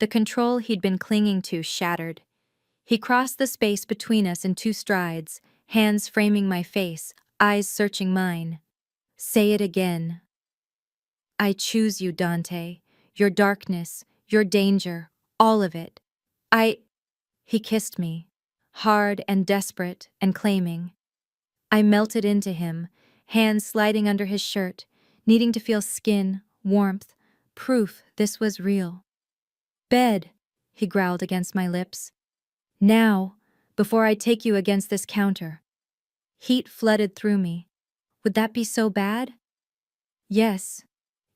A: The control he'd been clinging to shattered. He crossed the space between us in 2 strides, hands framing my face, eyes searching mine. "Say it again." "I choose you, Dante. Your darkness, your danger, all of it. I—" He kissed me, hard and desperate and claiming. I melted into him, hands sliding under his shirt, needing to feel skin, warmth, proof this was real. "Bed," he growled against my lips. Now, before I take you against this counter. Heat flooded through me. Would that be so bad? Yes.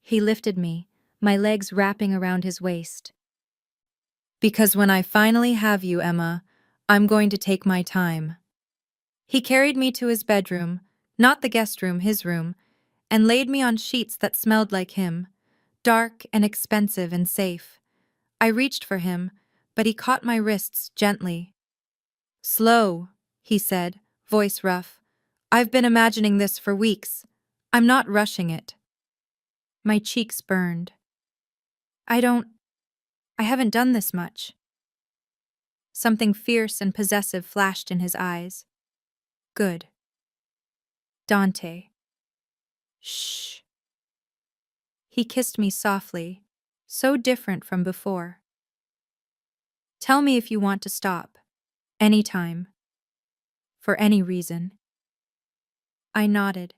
A: He lifted me, my legs wrapping around his waist. Because when I finally have you, Emma, I'm going to take my time. He carried me to his bedroom, not the guest room, his room, and laid me on sheets that smelled like him, dark and expensive and safe. I reached for him, but he caught my wrists gently. Slow, he said, voice rough. I've been imagining this for weeks. I'm not rushing it. My cheeks burned. I haven't done this much. Something fierce and possessive flashed in his eyes. Good. Dante. Shh. He kissed me softly, so different from before. Tell me if you want to stop. Anytime. For any reason. I nodded,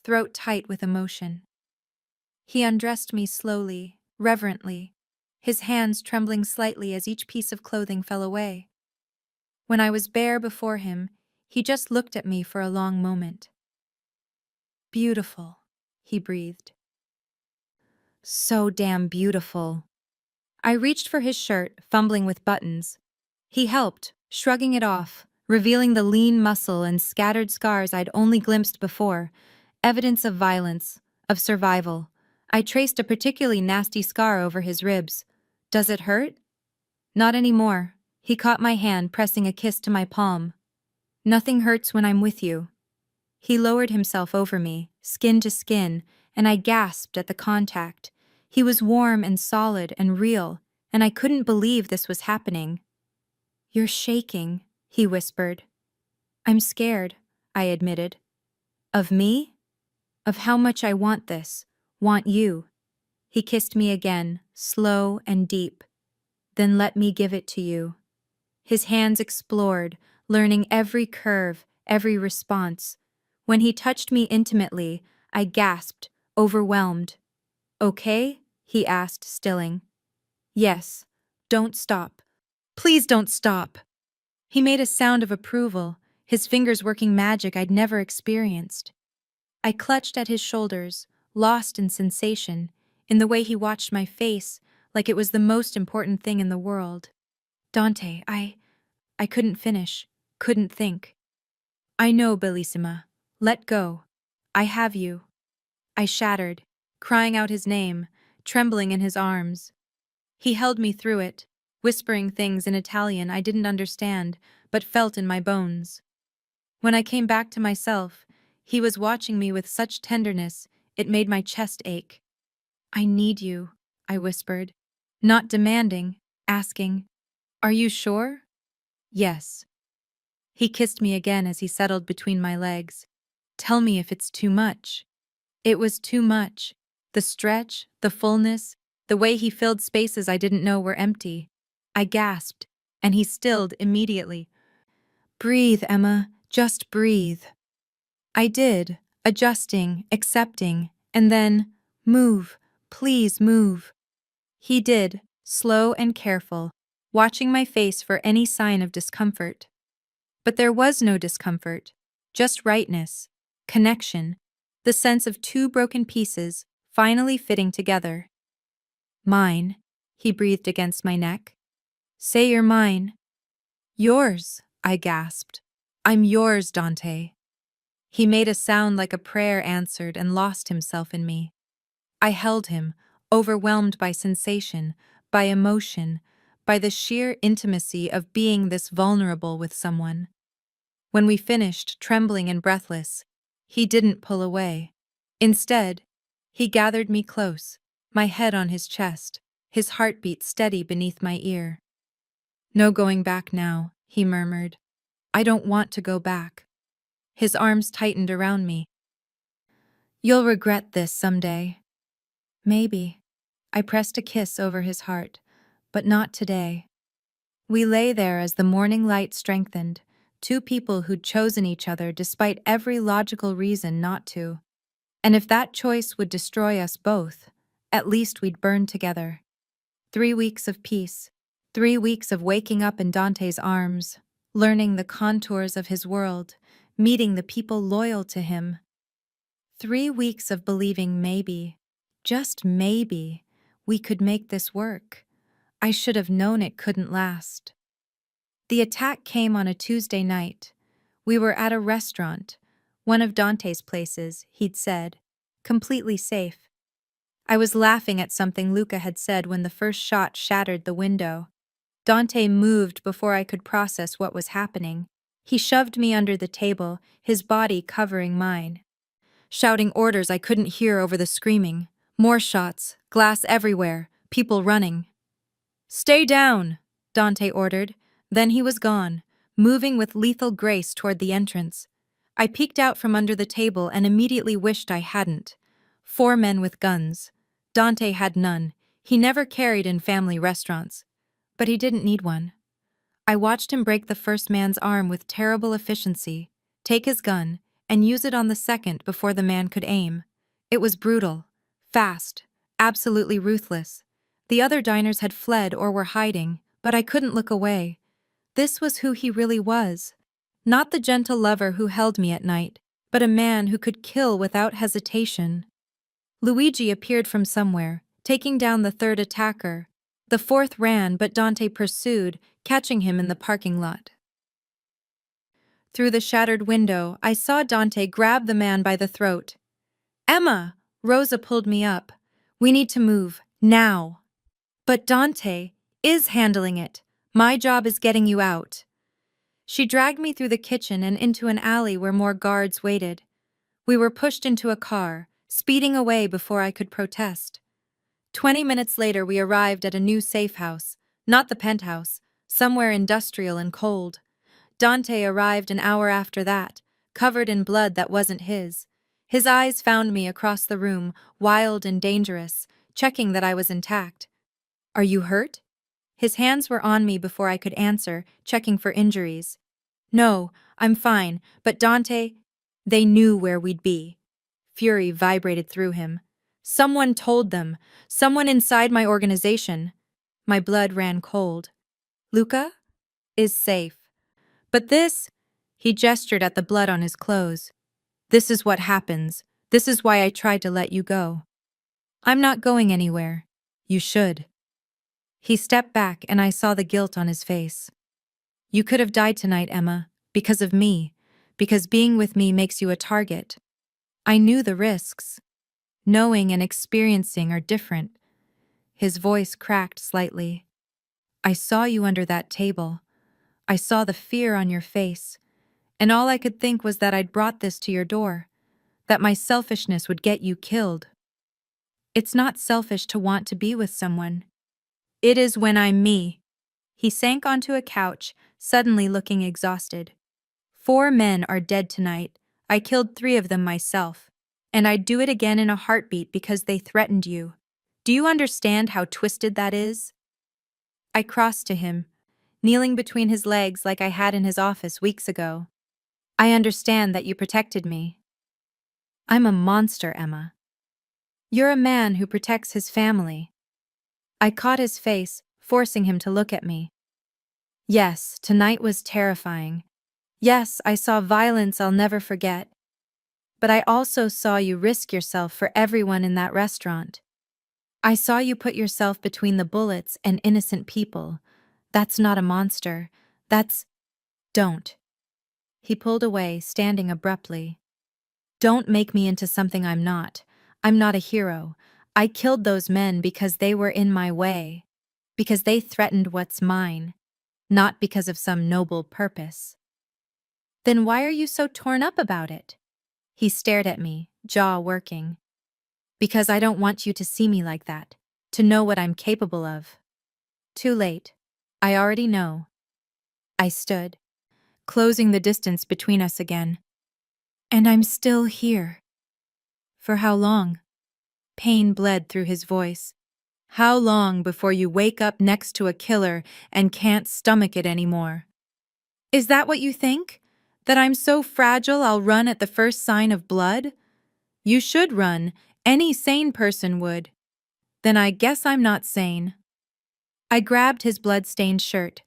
A: throat tight with emotion. He undressed me slowly, reverently, his hands trembling slightly as each piece of clothing fell away. When I was bare before him, he just looked at me for a long moment. Beautiful, he breathed. So damn beautiful. I reached for his shirt, fumbling with buttons. He helped, shrugging it off, revealing the lean muscle and scattered scars I'd only glimpsed before, evidence of violence, of survival. I traced a particularly nasty scar over his ribs. Does it hurt? Not anymore. He caught my hand, pressing a kiss to my palm. Nothing hurts when I'm with you. He lowered himself over me, skin to skin, and I gasped at the contact. He was warm and solid and real, and I couldn't believe this was happening. You're shaking, he whispered. I'm scared, I admitted. Of me? Of how much I want this, want you. He kissed me again, slow and deep. Then let me give it to you. His hands explored, learning every curve, every response. When he touched me intimately, I gasped, overwhelmed. Okay? He asked, stilling. Yes. Don't stop. Please don't stop. He made a sound of approval, his fingers working magic I'd never experienced. I clutched at his shoulders, lost in sensation, in the way he watched my face, like it was the most important thing in the world. Dante, I couldn't finish, couldn't think. I know, Bellissima. Let go. I have you. I shattered, crying out his name, trembling in his arms. He held me through it, whispering things in Italian I didn't understand, but felt in my bones. When I came back to myself, he was watching me with such tenderness, it made my chest ache. I need you, I whispered, not demanding, asking, Are you sure? Yes. He kissed me again as he settled between my legs. Tell me if it's too much. It was too much. The stretch, the fullness, the way he filled spaces I didn't know were empty. I gasped, and he stilled immediately. Breathe, Emma, just breathe. I did, adjusting, accepting, and then, move, please move. He did, slow and careful, watching my face for any sign of discomfort. But there was no discomfort, just rightness, connection, the sense of two broken pieces finally fitting together. Mine, he breathed against my neck. Say you're mine. Yours, I gasped. I'm yours, Dante. He made a sound like a prayer answered and lost himself in me. I held him, overwhelmed by sensation, by emotion, by the sheer intimacy of being this vulnerable with someone. When we finished, trembling and breathless, he didn't pull away. Instead, he gathered me close, my head on his chest, his heartbeat steady beneath my ear. No going back now, he murmured. I don't want to go back. His arms tightened around me. You'll regret this someday. Maybe. I pressed a kiss over his heart, but not today. We lay there as the morning light strengthened, two people who'd chosen each other despite every logical reason not to. And if that choice would destroy us both, at least we'd burn together. 3 weeks of peace, 3 weeks of waking up in Dante's arms, learning the contours of his world, meeting the people loyal to him. 3 weeks of believing maybe, just maybe, we could make this work. I should have known it couldn't last. The attack came on a Tuesday night. We were at a restaurant, one of Dante's places, he'd said, completely safe. I was laughing at something Luca had said when the first shot shattered the window. Dante moved before I could process what was happening. He shoved me under the table, his body covering mine, shouting orders I couldn't hear over the screaming. More shots, glass everywhere, people running. "Stay down," Dante ordered. Then he was gone, moving with lethal grace toward the entrance. I peeked out from under the table and immediately wished I hadn't. 4 men with guns. Dante had none. He never carried in family restaurants. But he didn't need one. I watched him break the first man's arm with terrible efficiency, take his gun, and use it on the second before the man could aim. It was brutal, fast, absolutely ruthless. The other diners had fled or were hiding, but I couldn't look away. This was who he really was. Not the gentle lover who held me at night, but a man who could kill without hesitation. Luigi appeared from somewhere, taking down the third attacker. The fourth ran, but Dante pursued, catching him in the parking lot. Through the shattered window, I saw Dante grab the man by the throat. "Emma!" Rosa pulled me up. "We need to move, now." "But Dante is handling it. My job is getting you out." She dragged me through the kitchen and into an alley where more guards waited. We were pushed into a car, speeding away before I could protest. 20 minutes later, we arrived at a new safe house, not the penthouse, somewhere industrial and cold. Dante arrived an hour after that, covered in blood that wasn't his. His eyes found me across the room, wild and dangerous, checking that I was intact. "Are you hurt?" His hands were on me before I could answer, checking for injuries. "No, I'm fine, but Dante..." They knew where we'd be. Fury vibrated through him. Someone told them. Someone inside my organization. My blood ran cold. "Luca is safe. But this..." He gestured at the blood on his clothes. "This is what happens. This is why I tried to let you go." "I'm not going anywhere. You should." He stepped back and I saw the guilt on his face. "You could have died tonight, Emma, because of me, because being with me makes you a target. I knew the risks. Knowing and experiencing are different." His voice cracked slightly. "I saw you under that table. I saw the fear on your face, and all I could think was that I'd brought this to your door, that my selfishness would get you killed. It's not selfish to want to be with someone. It is when I'm me." He sank onto a couch, suddenly looking exhausted. 4 men are dead tonight. I killed 3 of them myself. And I'd do it again in a heartbeat because they threatened you. Do you understand how twisted that is? I crossed to him, kneeling between his legs like I had in his office weeks ago. "I understand that you protected me." "I'm a monster, Emma. You're a man who protects his family." I caught his face, forcing him to look at me. "Yes, tonight was terrifying. Yes, I saw violence I'll never forget. But I also saw you risk yourself for everyone in that restaurant. I saw you put yourself between the bullets and innocent people. That's not a monster. That's..." "Don't." He pulled away, standing abruptly. "Don't make me into something I'm not. I'm not a hero. I killed those men because they were in my way. Because they threatened what's mine. Not because of some noble purpose." "Then why are you so torn up about it?" He stared at me, jaw working. "Because I don't want you to see me like that, to know what I'm capable of." Too late. I already know. I stood, closing the distance between us again. "And I'm still here." "For how long?" Pain bled through his voice. "How long before you wake up next to a killer and can't stomach it anymore?" "Is that what you think? That I'm so fragile I'll run at the first sign of blood?" "You should run. Any sane person would." "Then I guess I'm not sane." I grabbed his blood-stained shirt.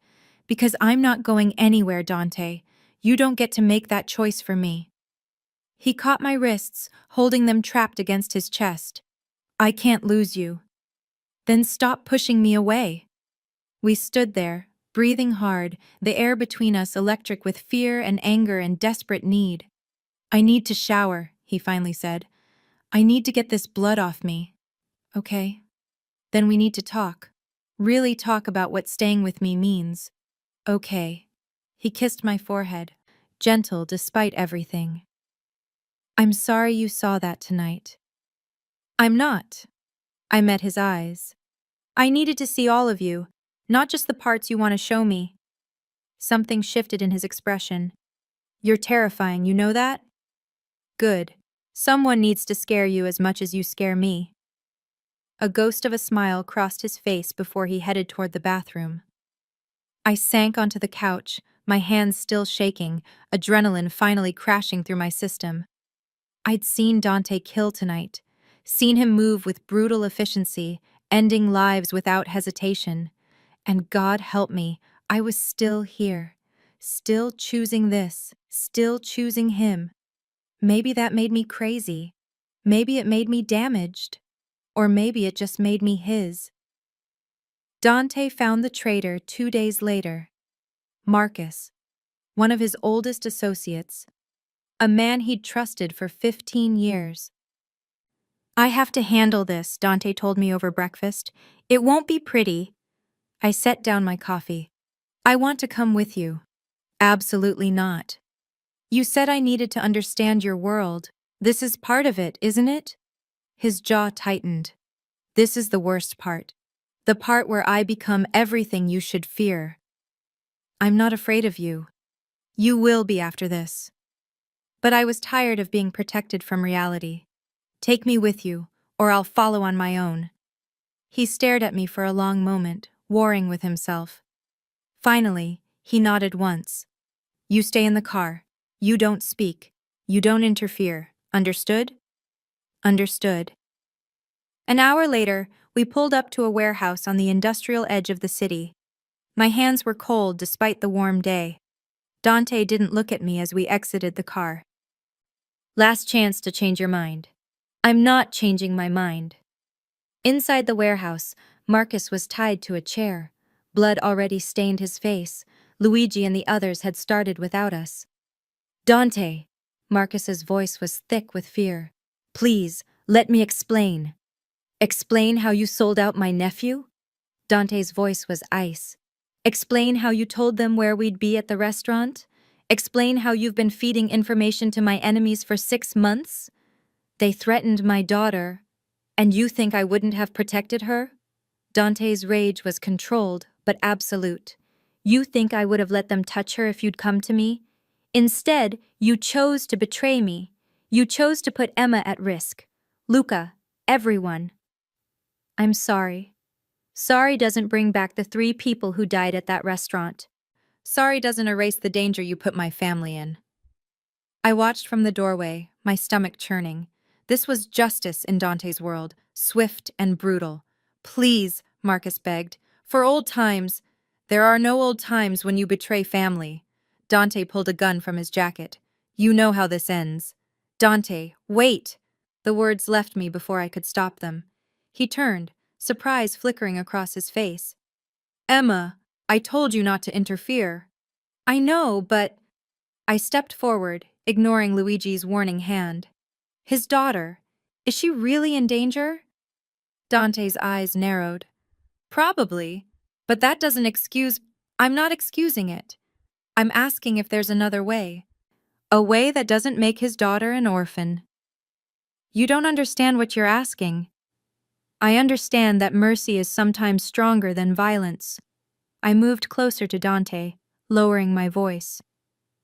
A: Because I'm not going anywhere, Dante. You don't get to make that choice for me. He caught my wrists, holding them trapped against his chest. I can't lose you. Then stop pushing me away. We stood there, breathing hard, the air between us electric with fear and anger and desperate need. I need to shower, he finally said. I need to get this blood off me. Okay. Then we need to talk. Really talk about what staying with me means. Okay. He kissed my forehead, gentle despite everything. I'm sorry you saw that tonight. I'm not. I met his eyes. I needed to see all of you, not just the parts you want to show me. Something shifted in his expression. You're terrifying, you know that? Good. Someone needs to scare you as much as you scare me. A ghost of a smile crossed his face before he headed toward the bathroom. I sank onto the couch, my hands still shaking, adrenaline finally crashing through my system. I'd seen Dante kill tonight, seen him move with brutal efficiency, ending lives without hesitation. And God help me, I was still here, still choosing this, still choosing him. Maybe that made me crazy. Maybe it made me damaged. Or maybe it just made me his. Dante found the traitor 2 days later. Marcus, one of his oldest associates, a man he'd trusted for 15 years. I have to handle this, Dante told me over breakfast. It won't be pretty. I set down my coffee. I want to come with you. Absolutely not. You said I needed to understand your world. This is part of it, isn't it? His jaw tightened. This is the worst part. The part where I become everything you should fear. I'm not afraid of you. You will be after this. But I was tired of being protected from reality. Take me with you, or I'll follow on my own. He stared at me for a long moment, warring with himself. Finally, he nodded once. You stay in the car. You don't speak. You don't interfere. Understood? Understood. An hour later, we pulled up to a warehouse on the industrial edge of the city. My hands were cold despite the warm day. Dante didn't look at me as we exited the car. Last chance to change your mind. I'm not changing my mind. Inside the warehouse, Marcus was tied to a chair. Blood already stained his face. Luigi and the others had started without us. Dante! Marcus's voice was thick with fear. Please, let me explain. Explain how you sold out my nephew? Dante's voice was ice. Explain how you told them where we'd be at the restaurant? Explain how you've been feeding information to my enemies for 6 months? They threatened my daughter, and you think I wouldn't have protected her? Dante's rage was controlled, but absolute. You think I would have let them touch her if you'd come to me? Instead, you chose to betray me. You chose to put Emma at risk. Luca, everyone. I'm sorry. Sorry doesn't bring back the 3 people who died at that restaurant. Sorry doesn't erase the danger you put my family in. I watched from the doorway, my stomach churning. This was justice in Dante's world, swift and brutal. Please, Marcus begged, for old times. There are no old times when you betray family. Dante pulled a gun from his jacket. You know how this ends. Dante, wait! The words left me before I could stop them. He turned, surprise flickering across his face. Emma, I told you not to interfere. I know, but... I stepped forward, ignoring Luigi's warning hand. His daughter. Is she really in danger? Dante's eyes narrowed. Probably, but that doesn't excuse... I'm not excusing it. I'm asking if there's another way. A way that doesn't make his daughter an orphan. You don't understand what you're asking. I understand that mercy is sometimes stronger than violence. I moved closer to Dante, lowering my voice.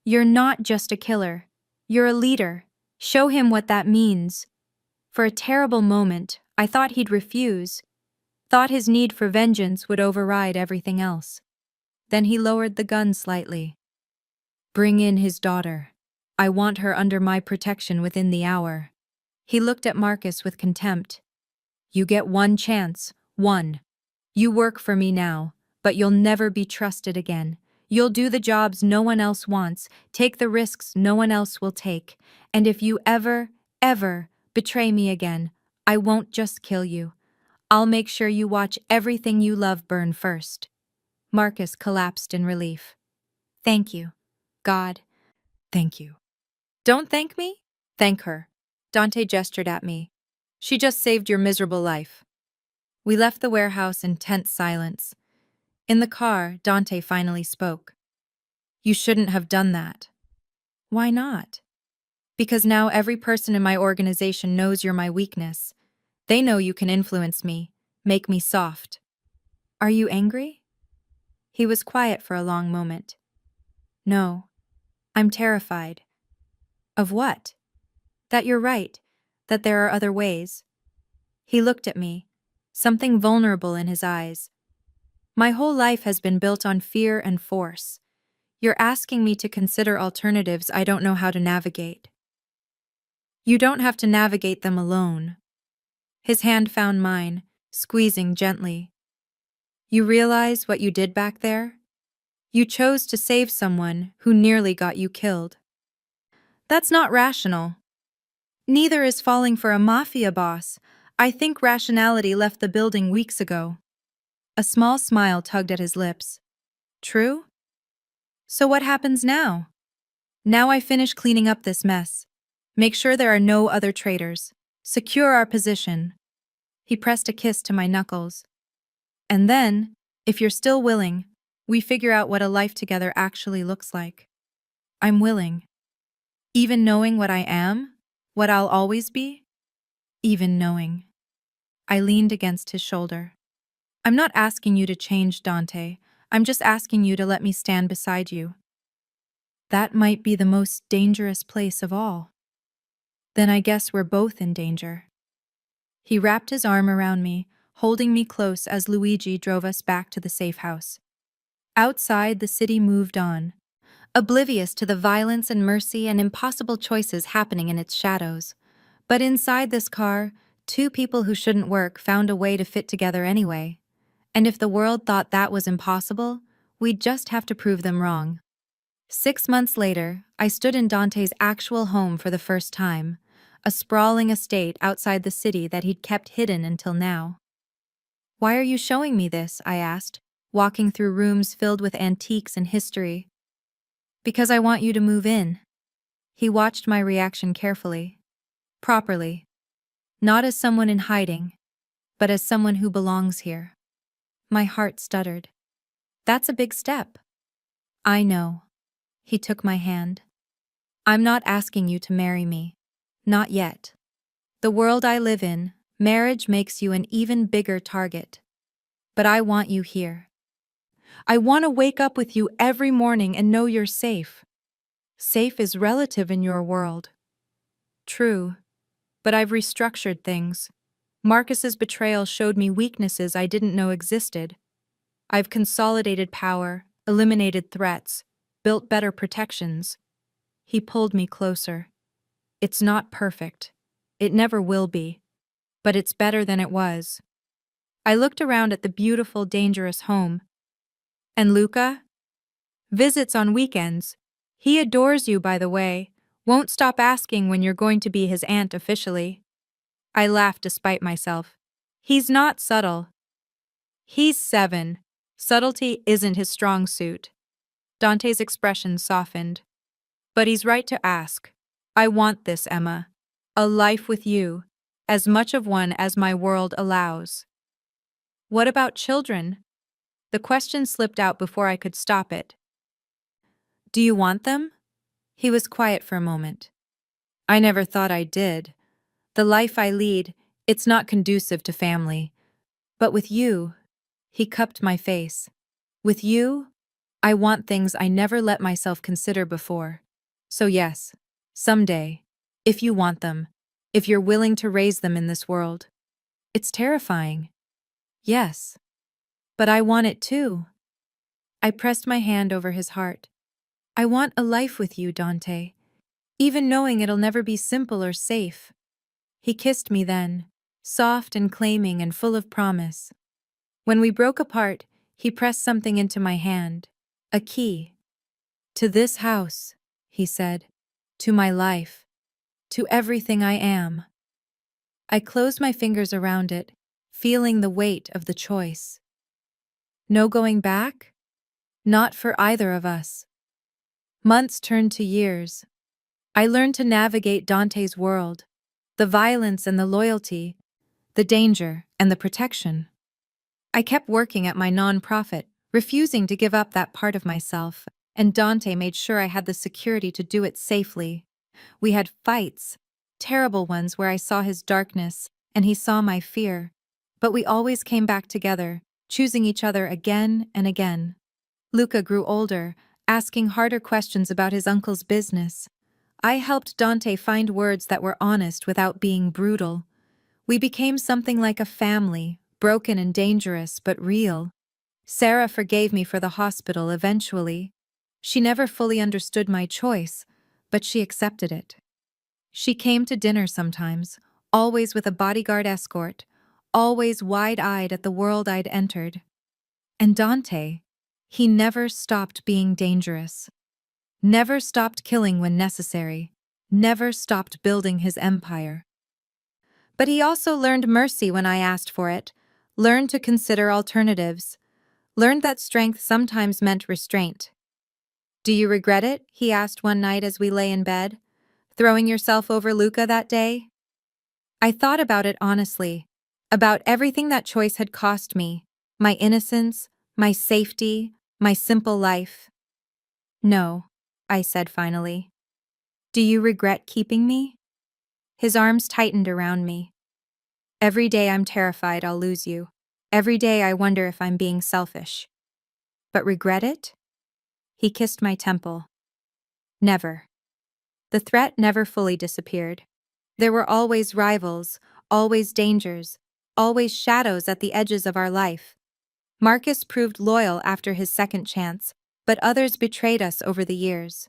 A: You're not just a killer. You're a leader. Show him what that means. For a terrible moment, I thought he'd refuse. Thought his need for vengeance would override everything else. Then he lowered the gun slightly. Bring in his daughter. I want her under my protection within the hour. He looked at Marcus with contempt. You get one chance, one. You work for me now, but you'll never be trusted again. You'll do the jobs no one else wants, take the risks no one else will take, and if you ever betray me again, I won't just kill you. I'll make sure you watch everything you love burn first." Marcus collapsed in relief. "Thank you, God. Thank you." "Don't thank me? Thank her." Dante gestured at me. "She just saved your miserable life." We left the warehouse in tense silence. In the car, Dante finally spoke. "You shouldn't have done that." "Why not?" "Because now every person in my organization knows you're my weakness. They know you can influence me, make me soft." "Are you angry?" He was quiet for a long moment. "No, I'm terrified." "Of what?" "That you're right, that there are other ways." He looked at me, something vulnerable in his eyes. "My whole life has been built on fear and force. You're asking me to consider alternatives I don't know how to navigate." "You don't have to navigate them alone." His hand found mine, squeezing gently. "You realize what you did back there? You chose to save someone who nearly got you killed. That's not rational. Neither is falling for a mafia boss. I think rationality left the building weeks ago." A small smile tugged at his lips. "True? So what happens now?" "Now I finish cleaning up this mess. Make sure there are no other traitors. Secure our position." He pressed a kiss to my knuckles. "And then, if you're still willing, we figure out what a life together actually looks like." "I'm willing." "Even knowing what I am? What I'll always be?" "Even knowing." I leaned against his shoulder. "I'm not asking you to change, Dante. I'm just asking you to let me stand beside you." "That might be the most dangerous place of all." "Then I guess we're both in danger." He wrapped his arm around me, holding me close as Luigi drove us back to the safe house. Outside, the city moved on, oblivious to the violence and mercy and impossible choices happening in its shadows. But inside this car, two people who shouldn't work found a way to fit together anyway. And if the world thought that was impossible, we'd just have to prove them wrong. 6 months later, I stood in Dante's actual home for the first time, a sprawling estate outside the city that he'd kept hidden until now. "Why are you showing me this?" I asked, walking through rooms filled with antiques and history. "Because I want you to move in." He watched my reaction carefully. "Properly. Not as someone in hiding, but as someone who belongs here." My heart stuttered. "That's a big step." "I know." He took my hand. "I'm not asking you to marry me. Not yet. The world I live in, marriage makes you an even bigger target. But I want you here. I want to wake up with you every morning and know you're safe." "Safe is relative in your world." "True. But I've restructured things. Marcus's betrayal showed me weaknesses I didn't know existed. I've consolidated power, eliminated threats, built better protections." He pulled me closer. "It's not perfect. It never will be. But it's better than it was." I looked around at the beautiful, dangerous home. "And Luca?" "Visits on weekends. He adores you, by the way. Won't stop asking when you're going to be his aunt officially." I laughed despite myself. "He's not subtle. He's 7. Subtlety isn't his strong suit." Dante's expression softened. "But he's right to ask. I want this, Emma. A life with you. As much of one as my world allows." "What about children?" The question slipped out before I could stop it. "Do you want them?" He was quiet for a moment. "I never thought I did. The life I lead, it's not conducive to family. But with you," he cupped my face. "With you, I want things I never let myself consider before. So yes, someday, if you want them, if you're willing to raise them in this world." "It's terrifying." "Yes. But I want it too." I pressed my hand over his heart. "I want a life with you, Dante, even knowing it'll never be simple or safe." He kissed me then, soft and claiming and full of promise. When we broke apart, he pressed something into my hand. A key. To this house, he said. To my life. To everything I am. I closed my fingers around it, feeling the weight of the choice. No going back? Not for either of us. Months turned to years. I learned to navigate Dante's world, the violence and the loyalty, the danger and the protection. I kept working at my nonprofit, refusing to give up that part of myself, and Dante made sure I had the security to do it safely. We had fights, terrible ones where I saw his darkness and he saw my fear, but we always came back together, choosing each other again and again. Luca grew older, asking harder questions about his uncle's business. I helped Dante find words that were honest without being brutal. We became something like a family, broken and dangerous, but real. Sarah forgave me for the hospital eventually. She never fully understood my choice, but she accepted it. She came to dinner sometimes, always with a bodyguard escort, always wide-eyed at the world I'd entered. And Dante, he never stopped being dangerous. Never stopped killing when necessary. Never stopped building his empire. But he also learned mercy when I asked for it, learned to consider alternatives, learned that strength sometimes meant restraint. "Do you regret it?" he asked one night as we lay in bed. "Throwing yourself over Luca that day?" I thought about it honestly, about everything that choice had cost me, my innocence, my safety, my simple life. "No," I said finally. "Do you regret keeping me?" His arms tightened around me. "Every day I'm terrified I'll lose you. Every day I wonder if I'm being selfish. But regret it?" He kissed my temple. "Never." The threat never fully disappeared. There were always rivals, always dangers, always shadows at the edges of our life. Marcus proved loyal after his second chance, but others betrayed us over the years.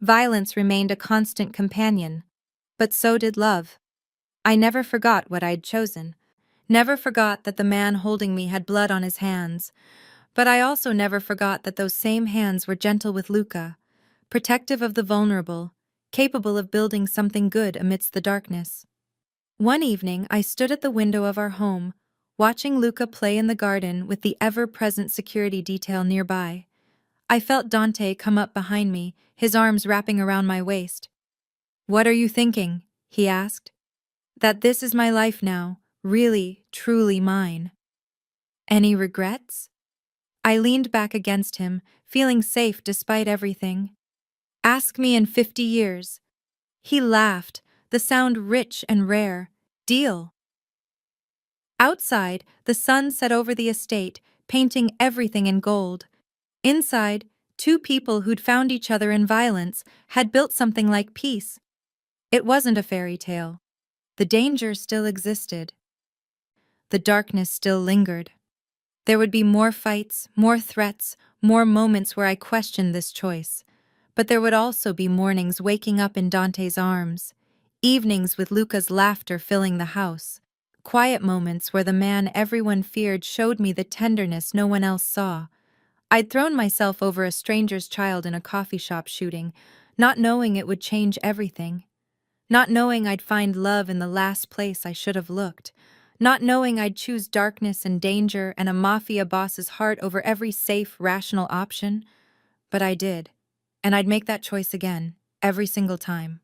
A: Violence remained a constant companion, but so did love. I never forgot what I'd chosen. Never forgot that the man holding me had blood on his hands, but I also never forgot that those same hands were gentle with Luca, protective of the vulnerable, capable of building something good amidst the darkness. One evening, I stood at the window of our home, watching Luca play in the garden with the ever-present security detail nearby. I felt Dante come up behind me, his arms wrapping around my waist. "What are you thinking?" he asked. "That this is my life now, really, truly mine." "Any regrets?" I leaned back against him, feeling safe despite everything. "Ask me in 50 years. He laughed, the sound rich and rare. "Deal." Outside, the sun set over the estate, painting everything in gold. Inside, two people who'd found each other in violence had built something like peace. It wasn't a fairy tale. The danger still existed. The darkness still lingered. There would be more fights, more threats, more moments where I questioned this choice. But there would also be mornings waking up in Dante's arms, evenings with Luca's laughter filling the house, quiet moments where the man everyone feared showed me the tenderness no one else saw. I'd thrown myself over a stranger's child in a coffee shop shooting, not knowing it would change everything. Not knowing I'd find love in the last place I should have looked. Not knowing I'd choose darkness and danger and a mafia boss's heart over every safe, rational option. But I did. And I'd make that choice again, every single time.